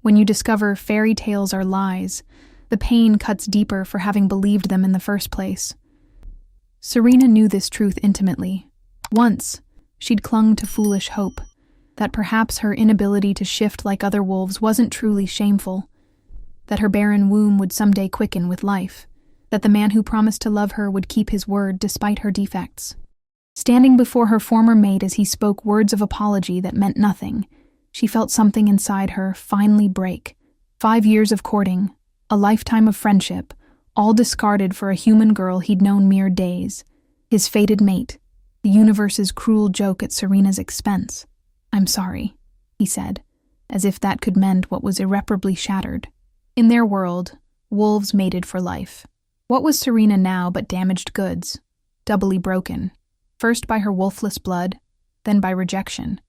When you discover fairy tales are lies, the pain cuts deeper for having believed them in the first place. Serena knew this truth intimately. Once, she'd clung to foolish hope that perhaps her inability to shift like other wolves wasn't truly shameful, that her barren womb would someday quicken with life, that the man who promised to love her would keep his word despite her defects. Standing before her former mate as he spoke words of apology that meant nothing, she felt something inside her finally break. 5 years of courting, a lifetime of friendship, all discarded for a human girl he'd known mere days. His fated mate, the universe's cruel joke at Serena's expense. "I'm sorry," he said, as if that could mend what was irreparably shattered. In their world, wolves mated for life. What was Serena now but damaged goods, doubly broken, first by her wolfless blood, then by rejection?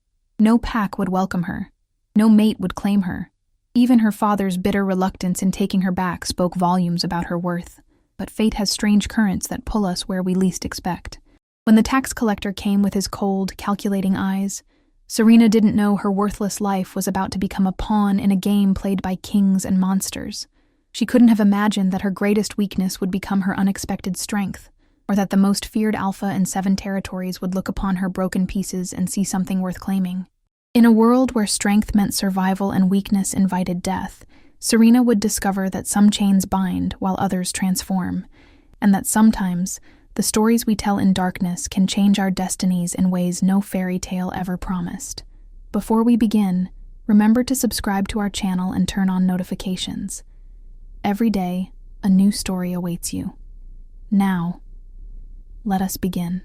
No pack would welcome her. No mate would claim her. Even her father's bitter reluctance in taking her back spoke volumes about her worth. But fate has strange currents that pull us where we least expect. When the tax collector came with his cold, calculating eyes, Serena didn't know her worthless life was about to become a pawn in a game played by kings and monsters. She couldn't have imagined that her greatest weakness would become her unexpected strength, or that the most feared alpha in 7 territories would look upon her broken pieces and see something worth claiming. In a world where strength meant survival and weakness invited death, Serena would discover that some chains bind while others transform, and that sometimes the stories we tell in darkness can change our destinies in ways no fairy tale ever promised. Before we begin, remember to subscribe to our channel and turn on notifications. Every day, a new story awaits you. Now, let us begin.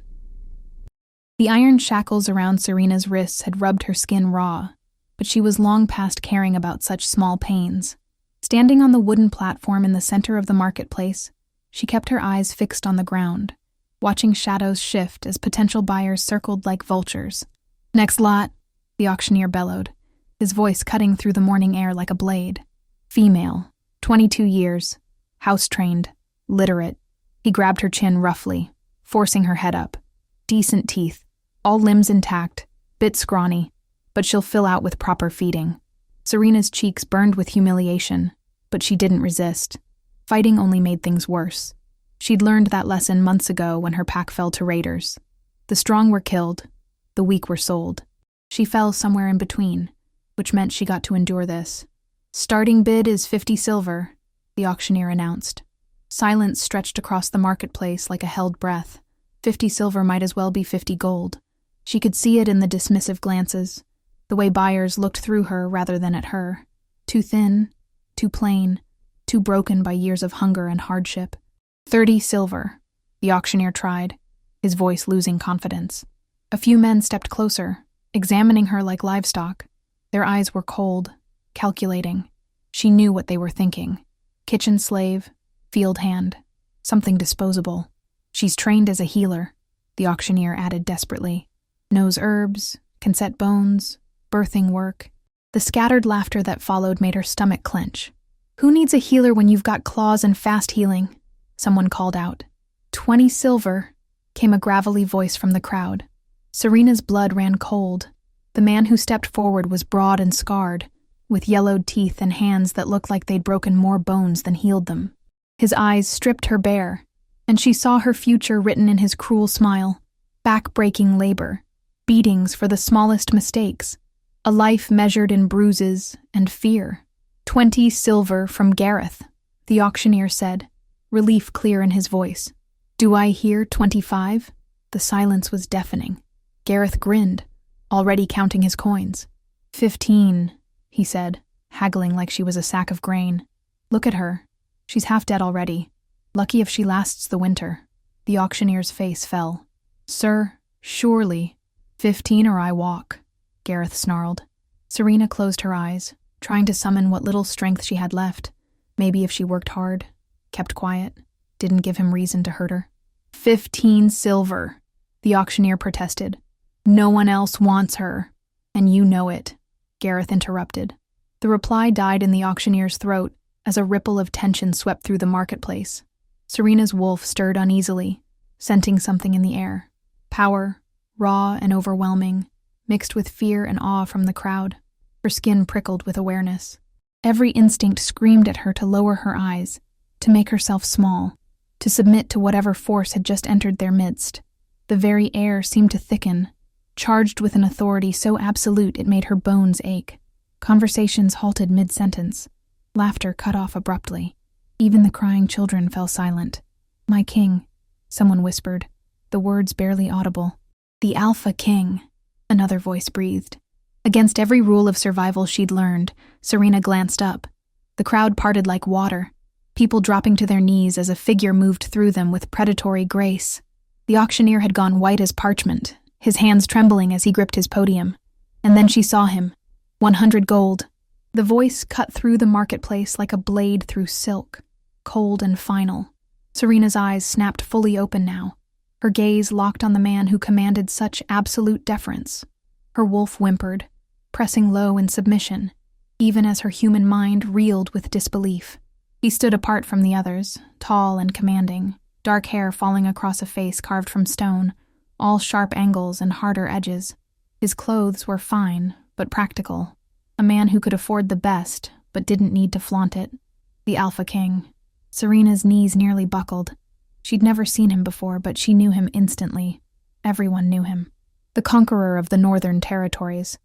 The iron shackles around Serena's wrists had rubbed her skin raw, but she was long past caring about such small pains. Standing on the wooden platform in the center of the marketplace, she kept her eyes fixed on the ground, watching shadows shift as potential buyers circled like vultures. "Next lot," the auctioneer bellowed, his voice cutting through the morning air like a blade. Female, 22 years, house-trained, literate. He grabbed her chin roughly, forcing her head up. Decent teeth, all limbs intact, bit scrawny, but she'll fill out with proper feeding. Serena's cheeks burned with humiliation, but she didn't resist. Fighting only made things worse. She'd learned that lesson months ago when her pack fell to raiders. The strong were killed, the weak were sold. She fell somewhere in between, which meant she got to endure this. "Starting bid is 50 silver, the auctioneer announced. Silence stretched across the marketplace like a held breath. 50 silver might as well be 50 gold. She could see it in the dismissive glances, the way buyers looked through her rather than at her. Too thin, too plain, too broken by years of hunger and hardship. 30 silver, the auctioneer tried, his voice losing confidence. A few men stepped closer, examining her like livestock. Their eyes were cold, calculating. She knew what they were thinking. Kitchen slave, field hand, something disposable. "She's trained as a healer," the auctioneer added desperately. "Knows herbs, can set bones, birthing work." The scattered laughter that followed made her stomach clench. "Who needs a healer when you've got claws and fast healing?" someone called out. 20 silver, came a gravelly voice from the crowd. Serena's blood ran cold. The man who stepped forward was broad and scarred, with yellowed teeth and hands that looked like they'd broken more bones than healed them. His eyes stripped her bare, and she saw her future written in his cruel smile. Back-breaking labor, beatings for the smallest mistakes, a life measured in bruises and fear. 20 silver from Gareth, the auctioneer said, relief clear in his voice. "Do I hear 25? The silence was deafening. Gareth grinned, already counting his coins. 15, he said, haggling like she was a sack of grain. "Look at her. She's half dead already. Lucky if she lasts the winter." The auctioneer's face fell. "Sir, surely. 15 or I walk," Gareth snarled. Serena closed her eyes, trying to summon what little strength she had left. Maybe if she worked hard, kept quiet, didn't give him reason to hurt her. 15 silver, the auctioneer protested. "No one else wants her, and you know it," Gareth interrupted. The reply died in the auctioneer's throat as a ripple of tension swept through the marketplace. Serena's wolf stirred uneasily, scenting something in the air. Power, raw and overwhelming, mixed with fear and awe from the crowd. Her skin prickled with awareness. Every instinct screamed at her to lower her eyes, to make herself small, to submit to whatever force had just entered their midst. The very air seemed to thicken, charged with an authority so absolute it made her bones ache. Conversations halted mid-sentence. Laughter cut off abruptly. Even the crying children fell silent. "My king," someone whispered, the words barely audible. "The Alpha King," another voice breathed. Against every rule of survival she'd learned, Serena glanced up. The crowd parted like water, people dropping to their knees as a figure moved through them with predatory grace. The auctioneer had gone white as parchment, his hands trembling as he gripped his podium. And then she saw him. 100 gold. The voice cut through the marketplace like a blade through silk, cold and final. Serena's eyes snapped fully open now, her gaze locked on the man who commanded such absolute deference. Her wolf whimpered, pressing low in submission, even as her human mind reeled with disbelief. He stood apart from the others, tall and commanding, dark hair falling across a face carved from stone, all sharp angles and harder edges. His clothes were fine, but practical. A man who could afford the best, but didn't need to flaunt it. The Alpha King. Serena's knees nearly buckled. She'd never seen him before, but she knew him instantly. Everyone knew him. The conqueror of the northern territories.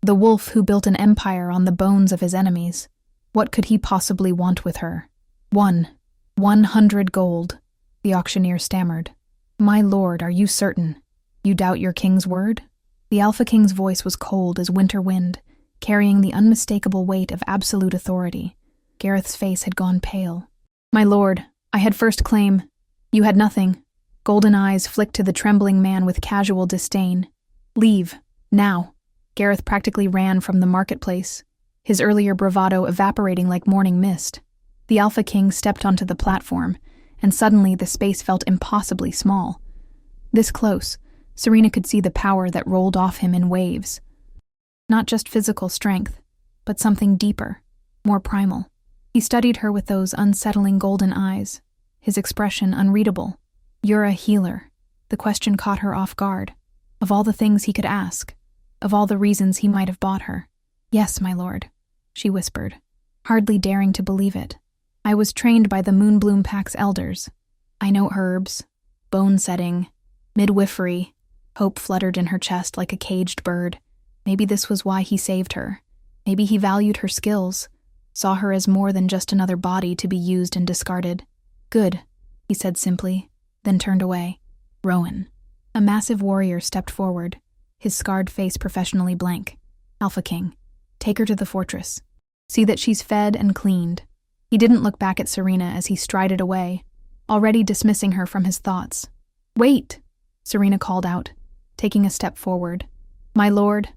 The wolf who built an empire on the bones of his enemies. What could he possibly want with her? 100 gold, the auctioneer stammered. "My lord, are you certain? You doubt your king's word?" The Alpha King's voice was cold as winter wind, carrying the unmistakable weight of absolute authority. Gareth's face had gone pale. "My lord, I had first claim. You had nothing." Golden eyes flicked to the trembling man with casual disdain. "Leave, now." Gareth practically ran from the marketplace, his earlier bravado evaporating like morning mist. The Alpha King stepped onto the platform, and suddenly the space felt impossibly small. This close, Serena could see the power that rolled off him in waves. Not just physical strength, but something deeper, more primal. He studied her with those unsettling golden eyes, his expression unreadable. "You're a healer." The question caught her off guard. Of all the things he could ask, of all the reasons he might have bought her. "Yes, my lord," she whispered, hardly daring to believe it. "I was trained by the Moonbloom Pack's elders. I know herbs, bone setting, midwifery." Hope fluttered in her chest like a caged bird. Maybe this was why he saved her. Maybe he valued her skills, saw her as more than just another body to be used and discarded. "Good," he said simply, then turned away. "Rowan." A massive warrior stepped forward, his scarred face professionally blank. "Alpha King, take her to the fortress. See that she's fed and cleaned." He didn't look back at Serena as he strided away, already dismissing her from his thoughts. "Wait!" Serena called out, taking a step forward. "My lord,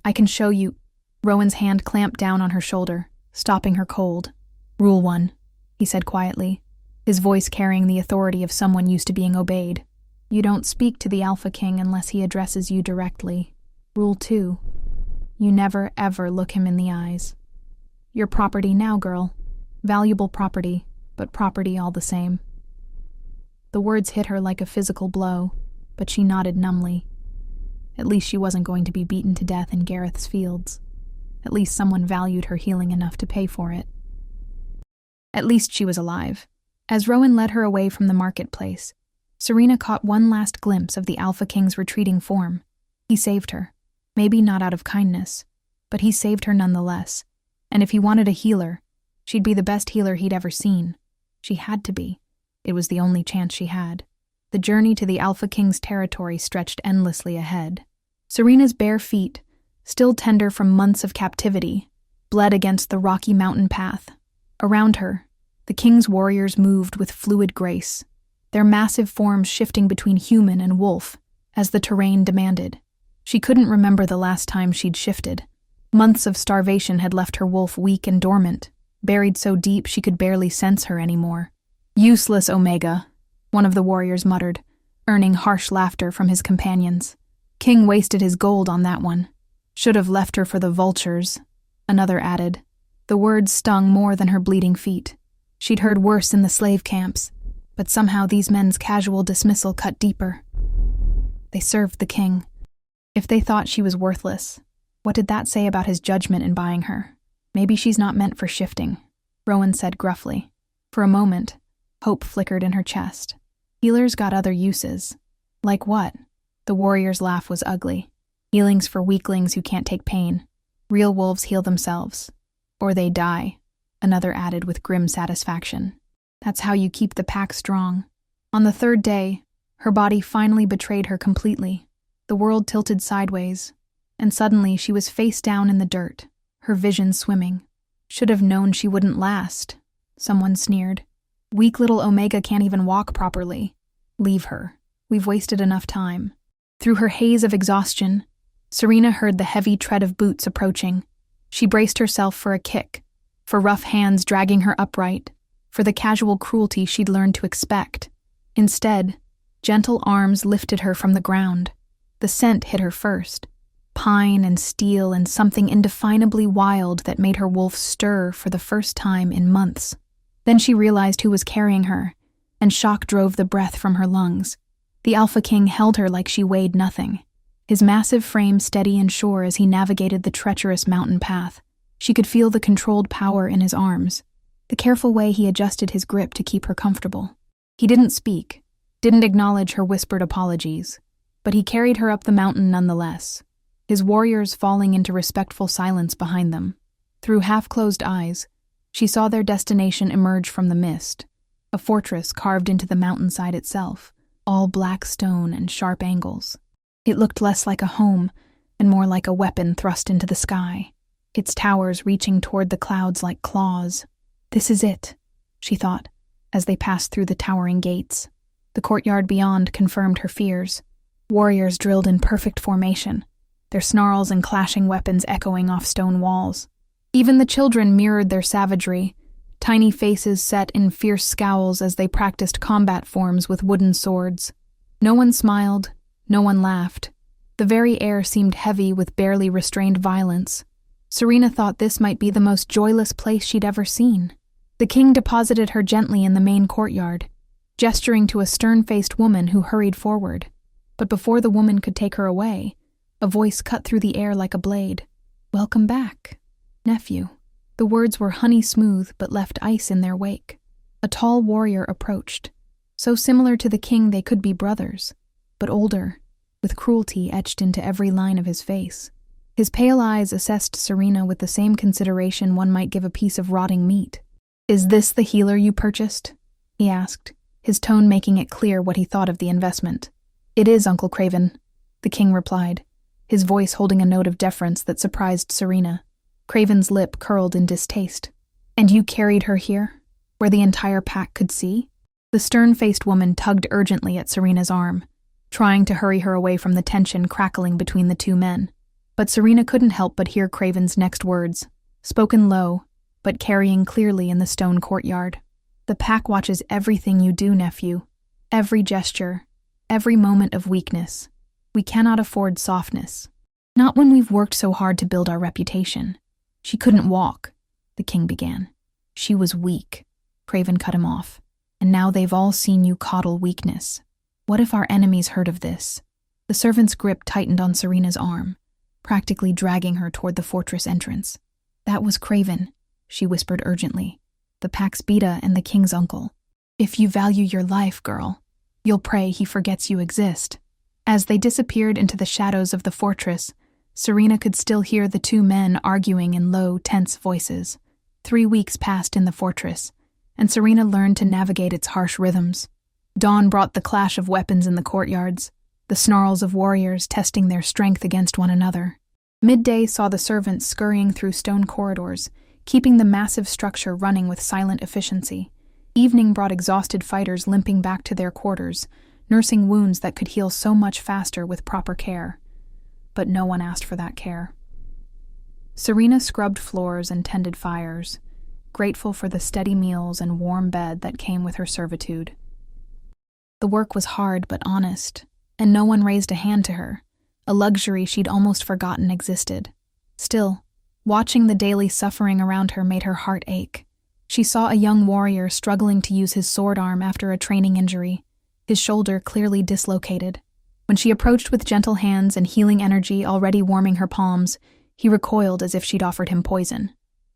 I can show you." Rowan's hand clamped down on her shoulder, stopping her cold. "Rule 1, he said quietly, his voice carrying the authority of someone used to being obeyed. "You don't speak to the Alpha King unless he addresses you directly. Rule 2, you never ever look him in the eyes. Your property now, girl. Valuable property, but property all the same." The words hit her like a physical blow, but she nodded numbly. At least she wasn't going to be beaten to death in Gareth's fields. At least someone valued her healing enough to pay for it. At least she was alive. As Rowan led her away from the marketplace, Serena caught one last glimpse of the Alpha King's retreating form. He saved her. Maybe not out of kindness, but he saved her nonetheless. And if he wanted a healer, she'd be the best healer he'd ever seen. She had to be. It was the only chance she had. The journey to the Alpha King's territory stretched endlessly ahead. Serena's bare feet, still tender from months of captivity, bled against the rocky mountain path. Around her, the king's warriors moved with fluid grace, their massive forms shifting between human and wolf as the terrain demanded. She couldn't remember the last time she'd shifted. Months of starvation had left her wolf weak and dormant, buried so deep she could barely sense her anymore. "Useless, Omega," one of the warriors muttered, earning harsh laughter from his companions. "King wasted his gold on that one. Should have left her for the vultures," another added. The words stung more than her bleeding feet. She'd heard worse in the slave camps, but somehow these men's casual dismissal cut deeper. They served the king. If they thought she was worthless, what did that say about his judgment in buying her? Maybe she's not meant for shifting, Rowan said gruffly. For a moment, hope flickered in her chest. Healers got other uses. Like what? The warrior's laugh was ugly. Healing's for weaklings who can't take pain. Real wolves heal themselves. Or they die, another added with grim satisfaction. That's how you keep the pack strong. On the third day, her body finally betrayed her completely. The world tilted sideways, and suddenly she was face down in the dirt, her vision swimming. Should have known she wouldn't last, someone sneered. Weak little Omega can't even walk properly. Leave her. We've wasted enough time. Through her haze of exhaustion, Serena heard the heavy tread of boots approaching. She braced herself for a kick, for rough hands dragging her upright, for the casual cruelty she'd learned to expect. Instead, gentle arms lifted her from the ground. The scent hit her first. Pine and steel and something indefinably wild that made her wolf stir for the first time in months. Then she realized who was carrying her, and shock drove the breath from her lungs. The Alpha King held her like she weighed nothing, his massive frame steady and sure as he navigated the treacherous mountain path. She could feel the controlled power in his arms, the careful way he adjusted his grip to keep her comfortable. He didn't speak, didn't acknowledge her whispered apologies, but he carried her up the mountain nonetheless, his warriors falling into respectful silence behind them. Through half-closed eyes, she saw their destination emerge from the mist, a fortress carved into the mountainside itself, all black stone and sharp angles. It looked less like a home and more like a weapon thrust into the sky, its towers reaching toward the clouds like claws. This is it, she thought, as they passed through the towering gates. The courtyard beyond confirmed her fears. Warriors drilled in perfect formation, their snarls and clashing weapons echoing off stone walls. Even the children mirrored their savagery, tiny faces set in fierce scowls as they practiced combat forms with wooden swords. No one smiled, no one laughed. The very air seemed heavy with barely restrained violence. Serena thought this might be the most joyless place she'd ever seen. The king deposited her gently in the main courtyard, gesturing to a stern-faced woman who hurried forward. But before the woman could take her away, a voice cut through the air like a blade. "Welcome back, nephew." The words were honey-smooth but left ice in their wake. A tall warrior approached, so similar to the king they could be brothers, but older, with cruelty etched into every line of his face. His pale eyes assessed Serena with the same consideration one might give a piece of rotting meat. "Is this the healer you purchased?" he asked, his tone making it clear what he thought of the investment. "It is, Uncle Craven," the king replied, his voice holding a note of deference that surprised Serena. Craven's lip curled in distaste. "And you carried her here, where the entire pack could see?" The stern-faced woman tugged urgently at Serena's arm, trying to hurry her away from the tension crackling between the two men. But Serena couldn't help but hear Craven's next words, spoken low, but carrying clearly in the stone courtyard. "The pack watches everything you do, nephew. Every gesture, every moment of weakness. We cannot afford softness. Not when we've worked so hard to build our reputation." "She couldn't walk," the king began. "She was weak," Craven cut him off. "And now they've all seen you coddle weakness. What if our enemies heard of this?" The servant's grip tightened on Serena's arm, practically dragging her toward the fortress entrance. "That was Craven," she whispered urgently, "the pack's Beta and the king's uncle. If you value your life, girl, you'll pray he forgets you exist." As they disappeared into the shadows of the fortress, Serena could still hear the two men arguing in low, tense voices. 3 weeks passed in the fortress, and Serena learned to navigate its harsh rhythms. Dawn brought the clash of weapons in the courtyards, the snarls of warriors testing their strength against one another. Midday saw the servants scurrying through stone corridors, keeping the massive structure running with silent efficiency. Evening brought exhausted fighters limping back to their quarters, nursing wounds that could heal so much faster with proper care. But no one asked for that care. Serena scrubbed floors and tended fires, grateful for the steady meals and warm bed that came with her servitude. The work was hard but honest, and no one raised a hand to her, a luxury she'd almost forgotten existed. Still, watching the daily suffering around her made her heart ache. She saw a young warrior struggling to use his sword arm after a training injury, his shoulder clearly dislocated. When she approached with gentle hands and healing energy already warming her palms, he recoiled as if she'd offered him poison.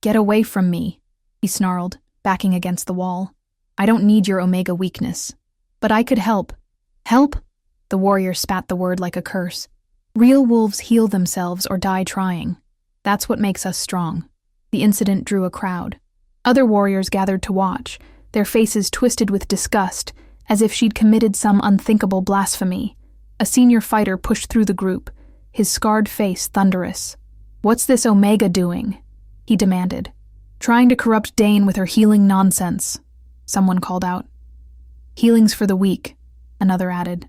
Get away from me, he snarled, backing against the wall. I don't need your Omega weakness. But I could help. Help? The warrior spat the word like a curse. Real wolves heal themselves or die trying. That's what makes us strong. The incident drew a crowd. Other warriors gathered to watch, their faces twisted with disgust, as if she'd committed some unthinkable blasphemy. A senior fighter pushed through the group, his scarred face thunderous. What's this Omega doing? He demanded. Trying to corrupt Dane with her healing nonsense, someone called out. Healing's for the weak, another added.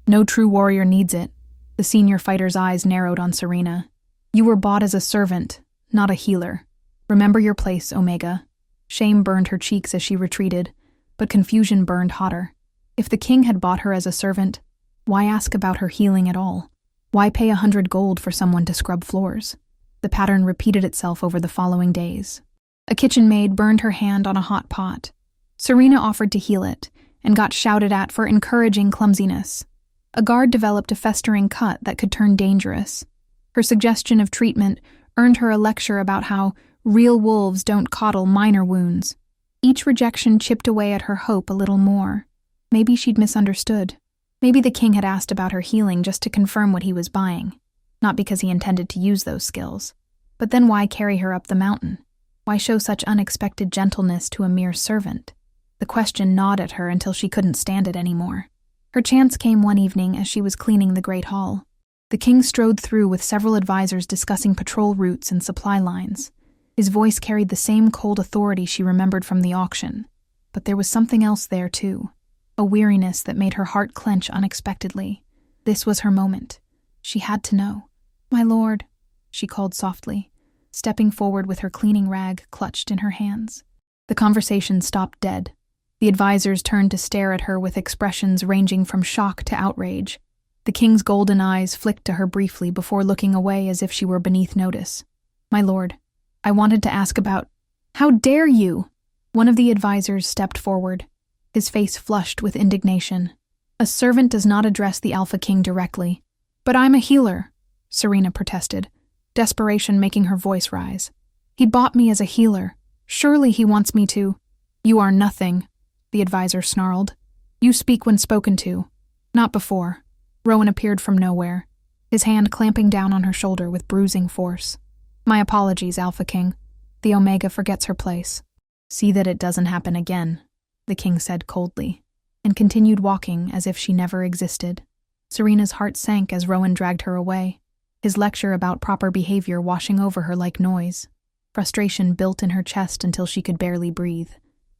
No true warrior needs it. The senior fighter's eyes narrowed on Serena. You were bought as a servant, not a healer. Remember your place, Omega. Shame burned her cheeks as she retreated, but confusion burned hotter. If the king had bought her as a servant, why ask about her healing at all? Why pay 100 gold for someone to scrub floors? The pattern repeated itself over the following days. A kitchen maid burned her hand on a hot pot. Serena offered to heal it, and got shouted at for encouraging clumsiness. A guard developed a festering cut that could turn dangerous. Her suggestion of treatment earned her a lecture about how real wolves don't coddle minor wounds. Each rejection chipped away at her hope a little more. Maybe she'd misunderstood. Maybe the king had asked about her healing just to confirm what he was buying, not because he intended to use those skills. But then why carry her up the mountain? Why show such unexpected gentleness to a mere servant? The question gnawed at her until she couldn't stand it anymore. Her chance came one evening as she was cleaning the Great Hall. The king strode through with several advisors discussing patrol routes and supply lines. His voice carried the same cold authority she remembered from the auction. But there was something else there, too. A weariness that made her heart clench unexpectedly. This was her moment. She had to know. My lord, she called softly, stepping forward with her cleaning rag clutched in her hands. The conversation stopped dead. The advisors turned to stare at her with expressions ranging from shock to outrage. The king's golden eyes flicked to her briefly before looking away as if she were beneath notice. My lord, I wanted to ask about— How dare you? One of the advisors stepped forward, his face flushed with indignation. A servant does not address the Alpha King directly. But I'm a healer, Serena protested, desperation making her voice rise. He bought me as a healer. Surely he wants me to— You are nothing, the advisor snarled. You speak when spoken to, not before. Rowan appeared from nowhere, his hand clamping down on her shoulder with bruising force. My apologies, Alpha King. The Omega forgets her place. See that it doesn't happen again, the king said coldly, and continued walking as if she never existed. Serena's heart sank as Rowan dragged her away, his lecture about proper behavior washing over her like noise. Frustration built in her chest until she could barely breathe.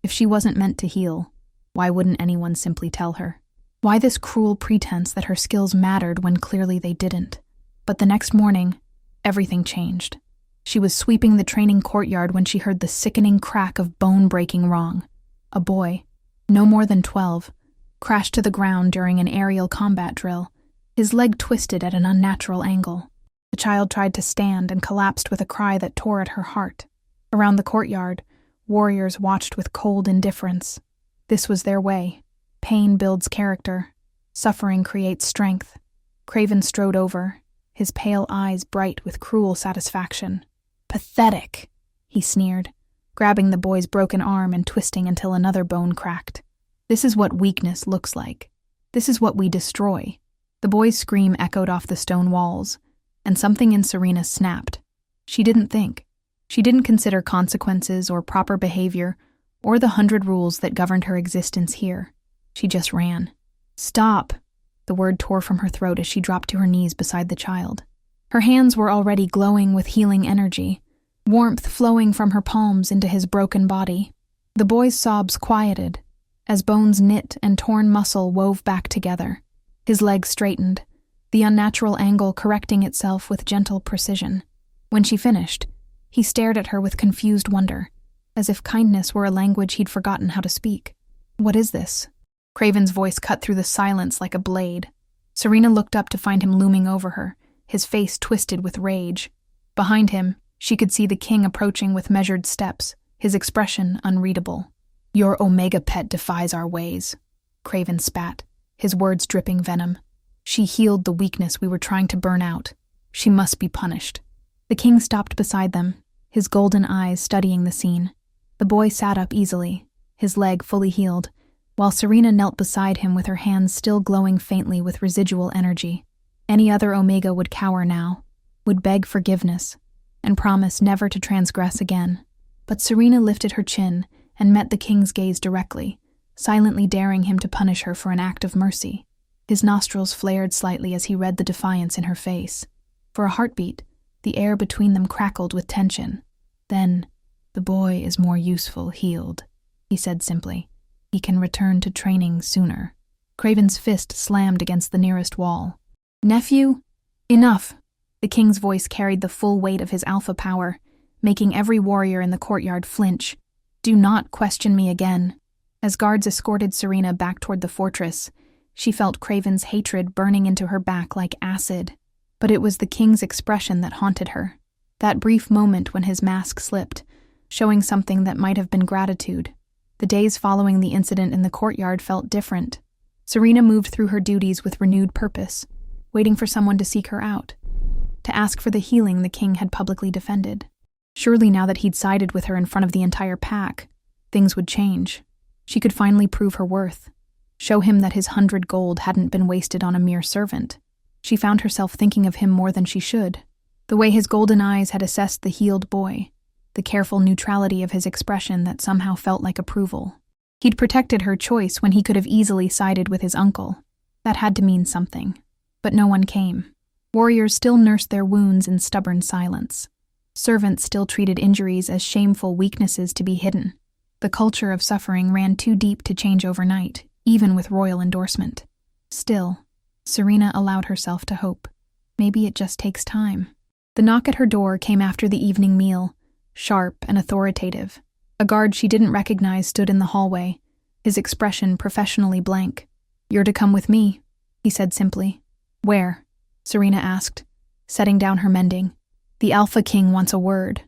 If she wasn't meant to heal, why wouldn't anyone simply tell her? Why this cruel pretense that her skills mattered when clearly they didn't? But the next morning, everything changed. She was sweeping the training courtyard when she heard the sickening crack of bone-breaking wrong. A boy, no more than 12, crashed to the ground during an aerial combat drill, his leg twisted at an unnatural angle. The child tried to stand and collapsed with a cry that tore at her heart. Around the courtyard, warriors watched with cold indifference. This was their way. Pain builds character. Suffering creates strength. Craven strode over, his pale eyes bright with cruel satisfaction. Pathetic, he sneered, grabbing the boy's broken arm and twisting until another bone cracked. This is what weakness looks like. This is what we destroy. The boy's scream echoed off the stone walls, and something in Serena snapped. She didn't think. She didn't consider consequences or proper behavior or the 100 rules that governed her existence here. She just ran. Stop! The word tore from her throat as she dropped to her knees beside the child. Her hands were already glowing with healing energy, warmth flowing from her palms into his broken body. The boy's sobs quieted, as bones knit and torn muscle wove back together. His legs straightened, the unnatural angle correcting itself with gentle precision. When she finished, he stared at her with confused wonder, as if kindness were a language he'd forgotten how to speak. What is this? Craven's voice cut through the silence like a blade. Serena looked up to find him looming over her, his face twisted with rage. Behind him, she could see the king approaching with measured steps, his expression unreadable. Your Omega pet defies our ways, Craven spat, his words dripping venom. She healed the weakness we were trying to burn out. She must be punished. The king stopped beside them, his golden eyes studying the scene. The boy sat up easily, his leg fully healed, while Serena knelt beside him with her hands still glowing faintly with residual energy. Any other Omega would cower now, would beg forgiveness, and promise never to transgress again. But Serena lifted her chin and met the king's gaze directly, silently daring him to punish her for an act of mercy. His nostrils flared slightly as he read the defiance in her face. For a heartbeat, the air between them crackled with tension. Then, "The boy is more useful healed," he said simply. "He can return to training sooner." Craven's fist slammed against the nearest wall. "Nephew? Enough!" The king's voice carried the full weight of his alpha power, making every warrior in the courtyard flinch. "Do not question me again." As guards escorted Serena back toward the fortress, she felt Craven's hatred burning into her back like acid. But it was the king's expression that haunted her. That brief moment when his mask slipped, showing something that might have been gratitude. The days following the incident in the courtyard felt different. Serena moved through her duties with renewed purpose, waiting for someone to seek her out, to ask for the healing the king had publicly defended. Surely now that he'd sided with her in front of the entire pack, things would change. She could finally prove her worth, show him that his 100 gold hadn't been wasted on a mere servant. She found herself thinking of him more than she should. The way his golden eyes had assessed the healed boy, the careful neutrality of his expression that somehow felt like approval. He'd protected her choice when he could have easily sided with his uncle. That had to mean something. But no one came. Warriors still nursed their wounds in stubborn silence. Servants still treated injuries as shameful weaknesses to be hidden. The culture of suffering ran too deep to change overnight, even with royal endorsement. Still, Serena allowed herself to hope. Maybe it just takes time. The knock at her door came after the evening meal, sharp and authoritative. A guard she didn't recognize stood in the hallway, his expression professionally blank. "You're to come with me," he said simply. "Where?" Serena asked, setting down her mending. "The Alpha King wants a word."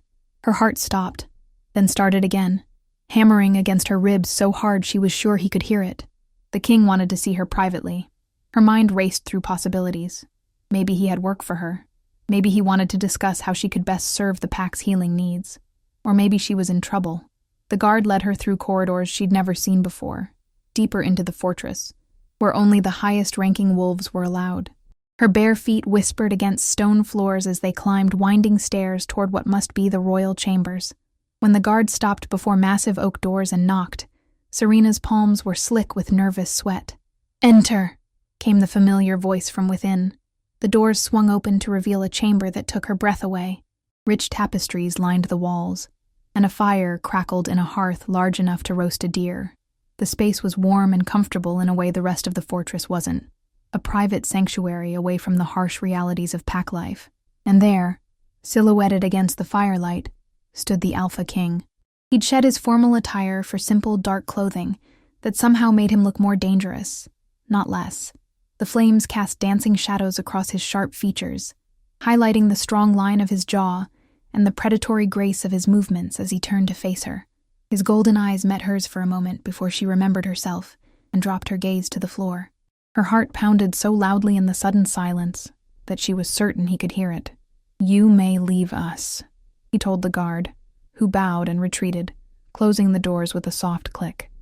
Her heart stopped, then started again, hammering against her ribs so hard she was sure he could hear it. The king wanted to see her privately. Her mind raced through possibilities. Maybe he had work for her. Maybe he wanted to discuss how she could best serve the pack's healing needs. Or maybe she was in trouble. The guard led her through corridors she'd never seen before, deeper into the fortress, where only the highest-ranking wolves were allowed. Her bare feet whispered against stone floors as they climbed winding stairs toward what must be the royal chambers. When the guard stopped before massive oak doors and knocked, Serena's palms were slick with nervous sweat. "Enter," came the familiar voice from within. The doors swung open to reveal a chamber that took her breath away. Rich tapestries lined the walls, and a fire crackled in a hearth large enough to roast a deer. The space was warm and comfortable in a way the rest of the fortress wasn't. A private sanctuary away from the harsh realities of pack life. And there, silhouetted against the firelight, stood the Alpha King. He'd shed his formal attire for simple, dark clothing that somehow made him look more dangerous, not less. The flames cast dancing shadows across his sharp features, highlighting the strong line of his jaw and the predatory grace of his movements as he turned to face her. His golden eyes met hers for a moment before she remembered herself and dropped her gaze to the floor. Her heart pounded so loudly in the sudden silence that she was certain he could hear it. "You may leave us," he told the guard, who bowed and retreated, closing the doors with a soft click.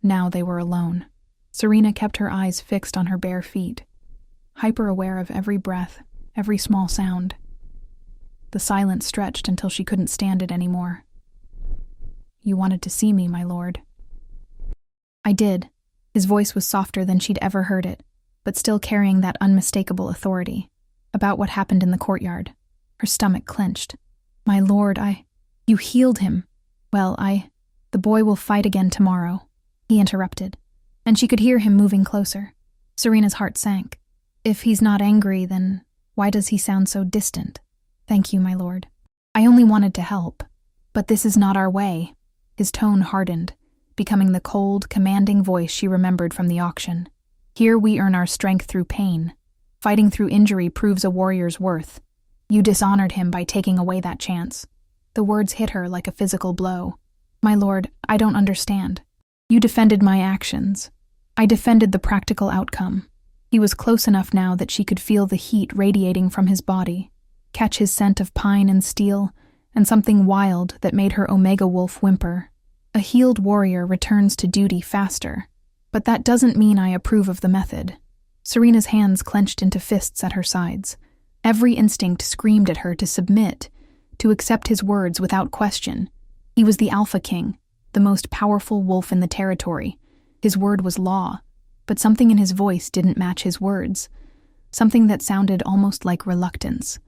Now they were alone. Serena kept her eyes fixed on her bare feet, hyper-aware of every breath, every small sound. The silence stretched until she couldn't stand it anymore. "You wanted to see me, my lord." "I did." His voice was softer than she'd ever heard it, but still carrying that unmistakable authority. About what happened in the courtyard. Her stomach clenched. "My lord, You healed him." "Well, The boy will fight again tomorrow," he interrupted, and she could hear him moving closer. Serena's heart sank. If he's not angry, then why does he sound so distant? "Thank you, my lord. I only wanted to help. But this is not our way." His tone hardened, becoming the cold, commanding voice she remembered from the auction. "Here we earn our strength through pain. Fighting through injury proves a warrior's worth. You dishonored him by taking away that chance." The words hit her like a physical blow. "My lord, I don't understand. You defended my actions. I defended the practical outcome." He was close enough now that she could feel the heat radiating from his body, catch his scent of pine and steel, and something wild that made her Omega Wolf whimper. A healed warrior returns to duty faster. But that doesn't mean I approve of the method. Serena's hands clenched into fists at her sides. Every instinct screamed at her to submit, to accept his words without question. He was the Alpha King, the most powerful wolf in the territory. His word was law, but something in his voice didn't match his words. Something that sounded almost like reluctance.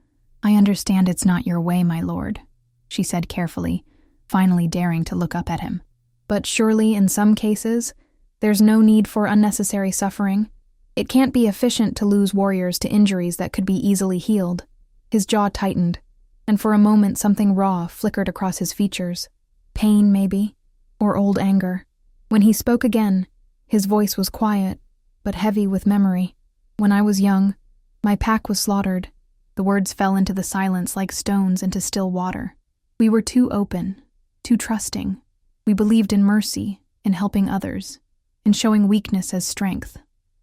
"I understand it's not your way, my lord," she said carefully, finally daring to look up at him. "But surely, in some cases, there's no need for unnecessary suffering. It can't be efficient to lose warriors to injuries that could be easily healed." His jaw tightened, and for a moment something raw flickered across his features. Pain, maybe, or old anger. When he spoke again, his voice was quiet, but heavy with memory. "When I was young, my pack was slaughtered." The words fell into the silence like stones into still water. "We were too open, too trusting. We believed in mercy, in helping others, in showing weakness as strength."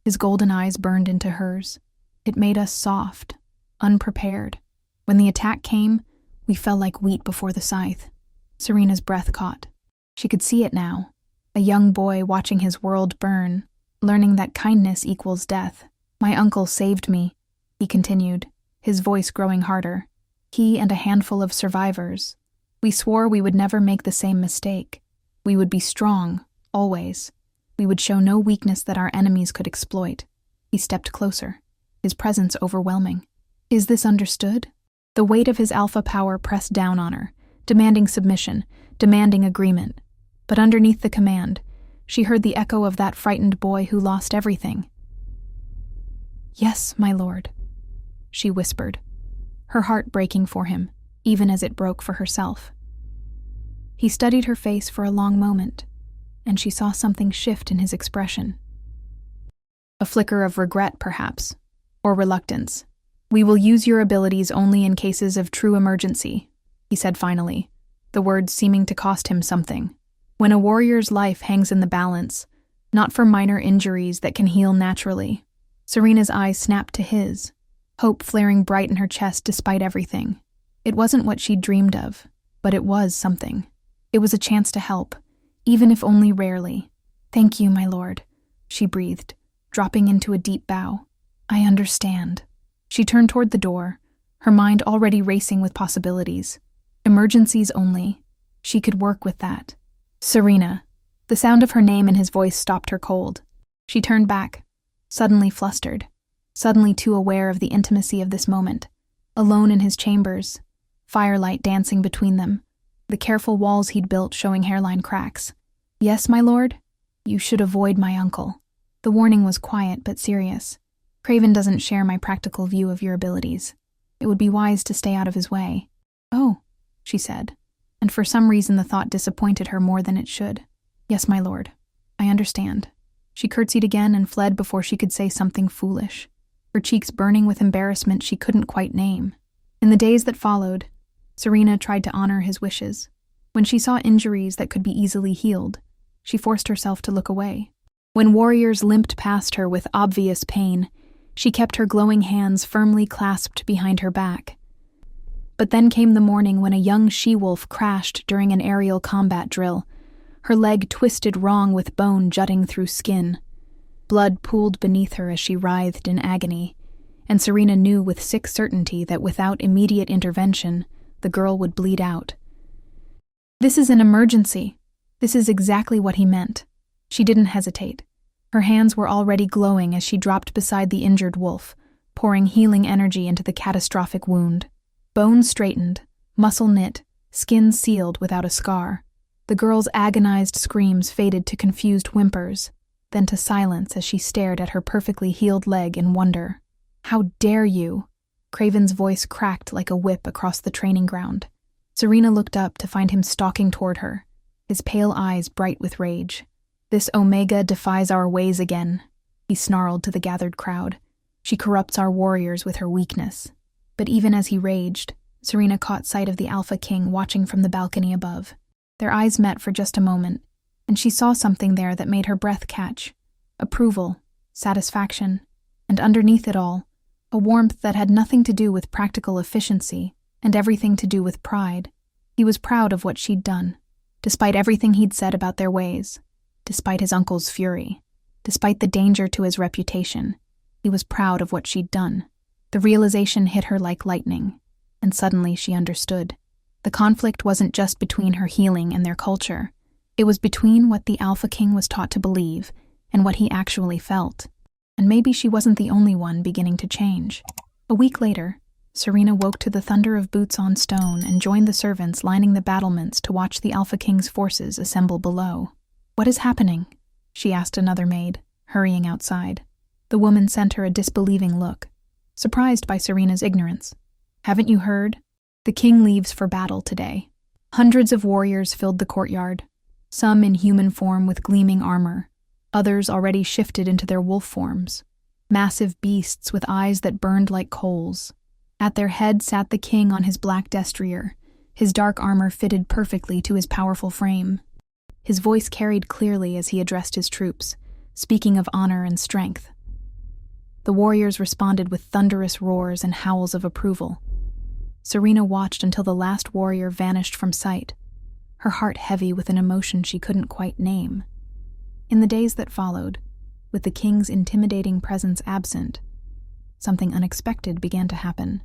His golden eyes burned into hers. "It made us soft, unprepared. When the attack came, we fell like wheat before the scythe." Serena's breath caught. She could see it now. A young boy watching his world burn, learning that kindness equals death. "My uncle saved me," he continued, his voice growing harder. "He and a handful of survivors. We swore we would never make the same mistake. We would be strong, always. We would show no weakness that our enemies could exploit." He stepped closer, his presence overwhelming. "Is this understood?" The weight of his alpha power pressed down on her, demanding submission, demanding agreement. But underneath the command, she heard the echo of that frightened boy who lost everything. "Yes, my lord," she whispered, her heart breaking for him, even as it broke for herself. He studied her face for a long moment, and she saw something shift in his expression. A flicker of regret, perhaps, or reluctance. "We will use your abilities only in cases of true emergency," he said finally, the words seeming to cost him something. "When a warrior's life hangs in the balance, not for minor injuries that can heal naturally." Serena's eyes snapped to his, hope flaring bright in her chest despite everything. It wasn't what she'd dreamed of, but it was something. It was a chance to help, even if only rarely. "Thank you, my lord," she breathed, dropping into a deep bow. "I understand." She turned toward the door, her mind already racing with possibilities. Emergencies only. She could work with that. "Serena." The sound of her name and his voice stopped her cold. She turned back, suddenly flustered, suddenly too aware of the intimacy of this moment. Alone in his chambers, firelight dancing between them, the careful walls he'd built showing hairline cracks. "Yes, my lord? You should avoid my uncle." The warning was quiet but serious. "Craven doesn't share my practical view of your abilities. It would be wise to stay out of his way." "Oh," she said, and for some reason the thought disappointed her more than it should. "Yes, my lord. I understand." She curtsied again and fled before she could say something foolish, her cheeks burning with embarrassment she couldn't quite name. In the days that followed, Serena tried to honor his wishes. When she saw injuries that could be easily healed, she forced herself to look away. When warriors limped past her with obvious pain, she kept her glowing hands firmly clasped behind her back. But then came the morning when a young she-wolf crashed during an aerial combat drill, her leg twisted wrong with bone jutting through skin. Blood pooled beneath her as she writhed in agony, and Serena knew with sick certainty that without immediate intervention, the girl would bleed out. "This is an emergency." This is exactly what he meant. She didn't hesitate. Her hands were already glowing as she dropped beside the injured wolf, pouring healing energy into the catastrophic wound. Bones straightened, muscle knit, skin sealed without a scar. The girl's agonized screams faded to confused whimpers, then to silence as she stared at her perfectly healed leg in wonder. "How dare you?" Craven's voice cracked like a whip across the training ground. Serena looked up to find him stalking toward her, his pale eyes bright with rage. "This Omega defies our ways again," he snarled to the gathered crowd. "She corrupts our warriors with her weakness." But even as he raged, Serena caught sight of the Alpha King watching from the balcony above. Their eyes met for just a moment, and she saw something there that made her breath catch. Approval, satisfaction, and underneath it all, a warmth that had nothing to do with practical efficiency and everything to do with pride. He was proud of what she'd done, despite everything he'd said about their ways, despite his uncle's fury, despite the danger to his reputation. He was proud of what she'd done. The realization hit her like lightning, and suddenly she understood. The conflict wasn't just between her healing and their culture. It was between what the Alpha King was taught to believe and what he actually felt. And maybe she wasn't the only one beginning to change. A week later, Serena woke to the thunder of boots on stone and joined the servants lining the battlements to watch the Alpha King's forces assemble below. "What is happening?" she asked another maid, hurrying outside. The woman sent her a disbelieving look, surprised by Serena's ignorance. "Haven't you heard? The king leaves for battle today." Hundreds of warriors filled the courtyard, some in human form with gleaming armor, others already shifted into their wolf forms, massive beasts with eyes that burned like coals. At their head sat the king on his black destrier, his dark armor fitted perfectly to his powerful frame. His voice carried clearly as he addressed his troops, speaking of honor and strength. The warriors responded with thunderous roars and howls of approval. Serena watched until the last warrior vanished from sight, her heart heavy with an emotion she couldn't quite name. In the days that followed, with the king's intimidating presence absent, something unexpected began to happen.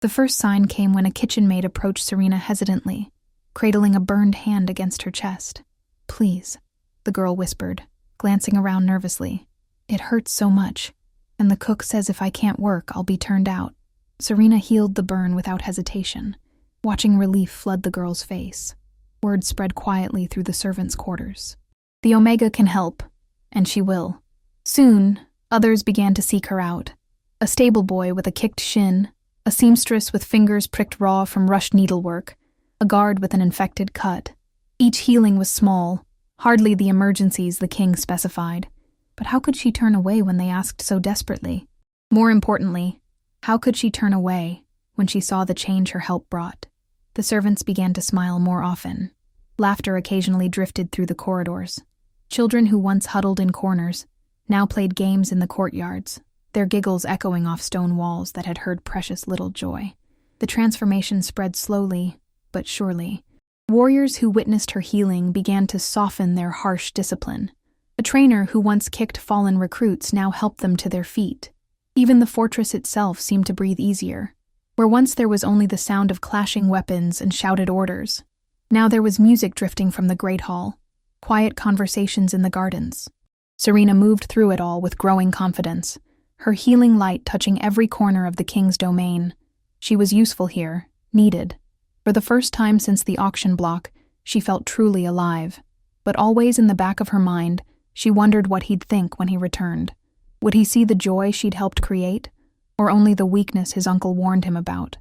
The first sign came when a kitchen maid approached Serena hesitantly, cradling a burned hand against her chest. "Please," the girl whispered, glancing around nervously. "It hurts so much, and the cook says if I can't work, I'll be turned out." Serena healed the burn without hesitation, watching relief flood the girl's face. Word spread quietly through the servants' quarters. The Omega can help, and she will. Soon, others began to seek her out. A stable boy with a kicked shin, a seamstress with fingers pricked raw from rushed needlework, a guard with an infected cut. Each healing was small, hardly the emergencies the king specified. But how could she turn away when they asked so desperately? More importantly, how could she turn away when she saw the change her help brought? The servants began to smile more often. Laughter occasionally drifted through the corridors. Children who once huddled in corners now played games in the courtyards, their giggles echoing off stone walls that had heard precious little joy. The transformation spread slowly, but surely. Warriors who witnessed her healing began to soften their harsh discipline. A trainer who once kicked fallen recruits now helped them to their feet. Even the fortress itself seemed to breathe easier. Where once there was only the sound of clashing weapons and shouted orders, now there was music drifting from the Great Hall, quiet conversations in the gardens. Serena moved through it all with growing confidence, her healing light touching every corner of the king's domain. She was useful here, needed. For the first time since the auction block, she felt truly alive. But always in the back of her mind, she wondered what he'd think when he returned. Would he see the joy she'd helped create, or only the weakness his uncle warned him about?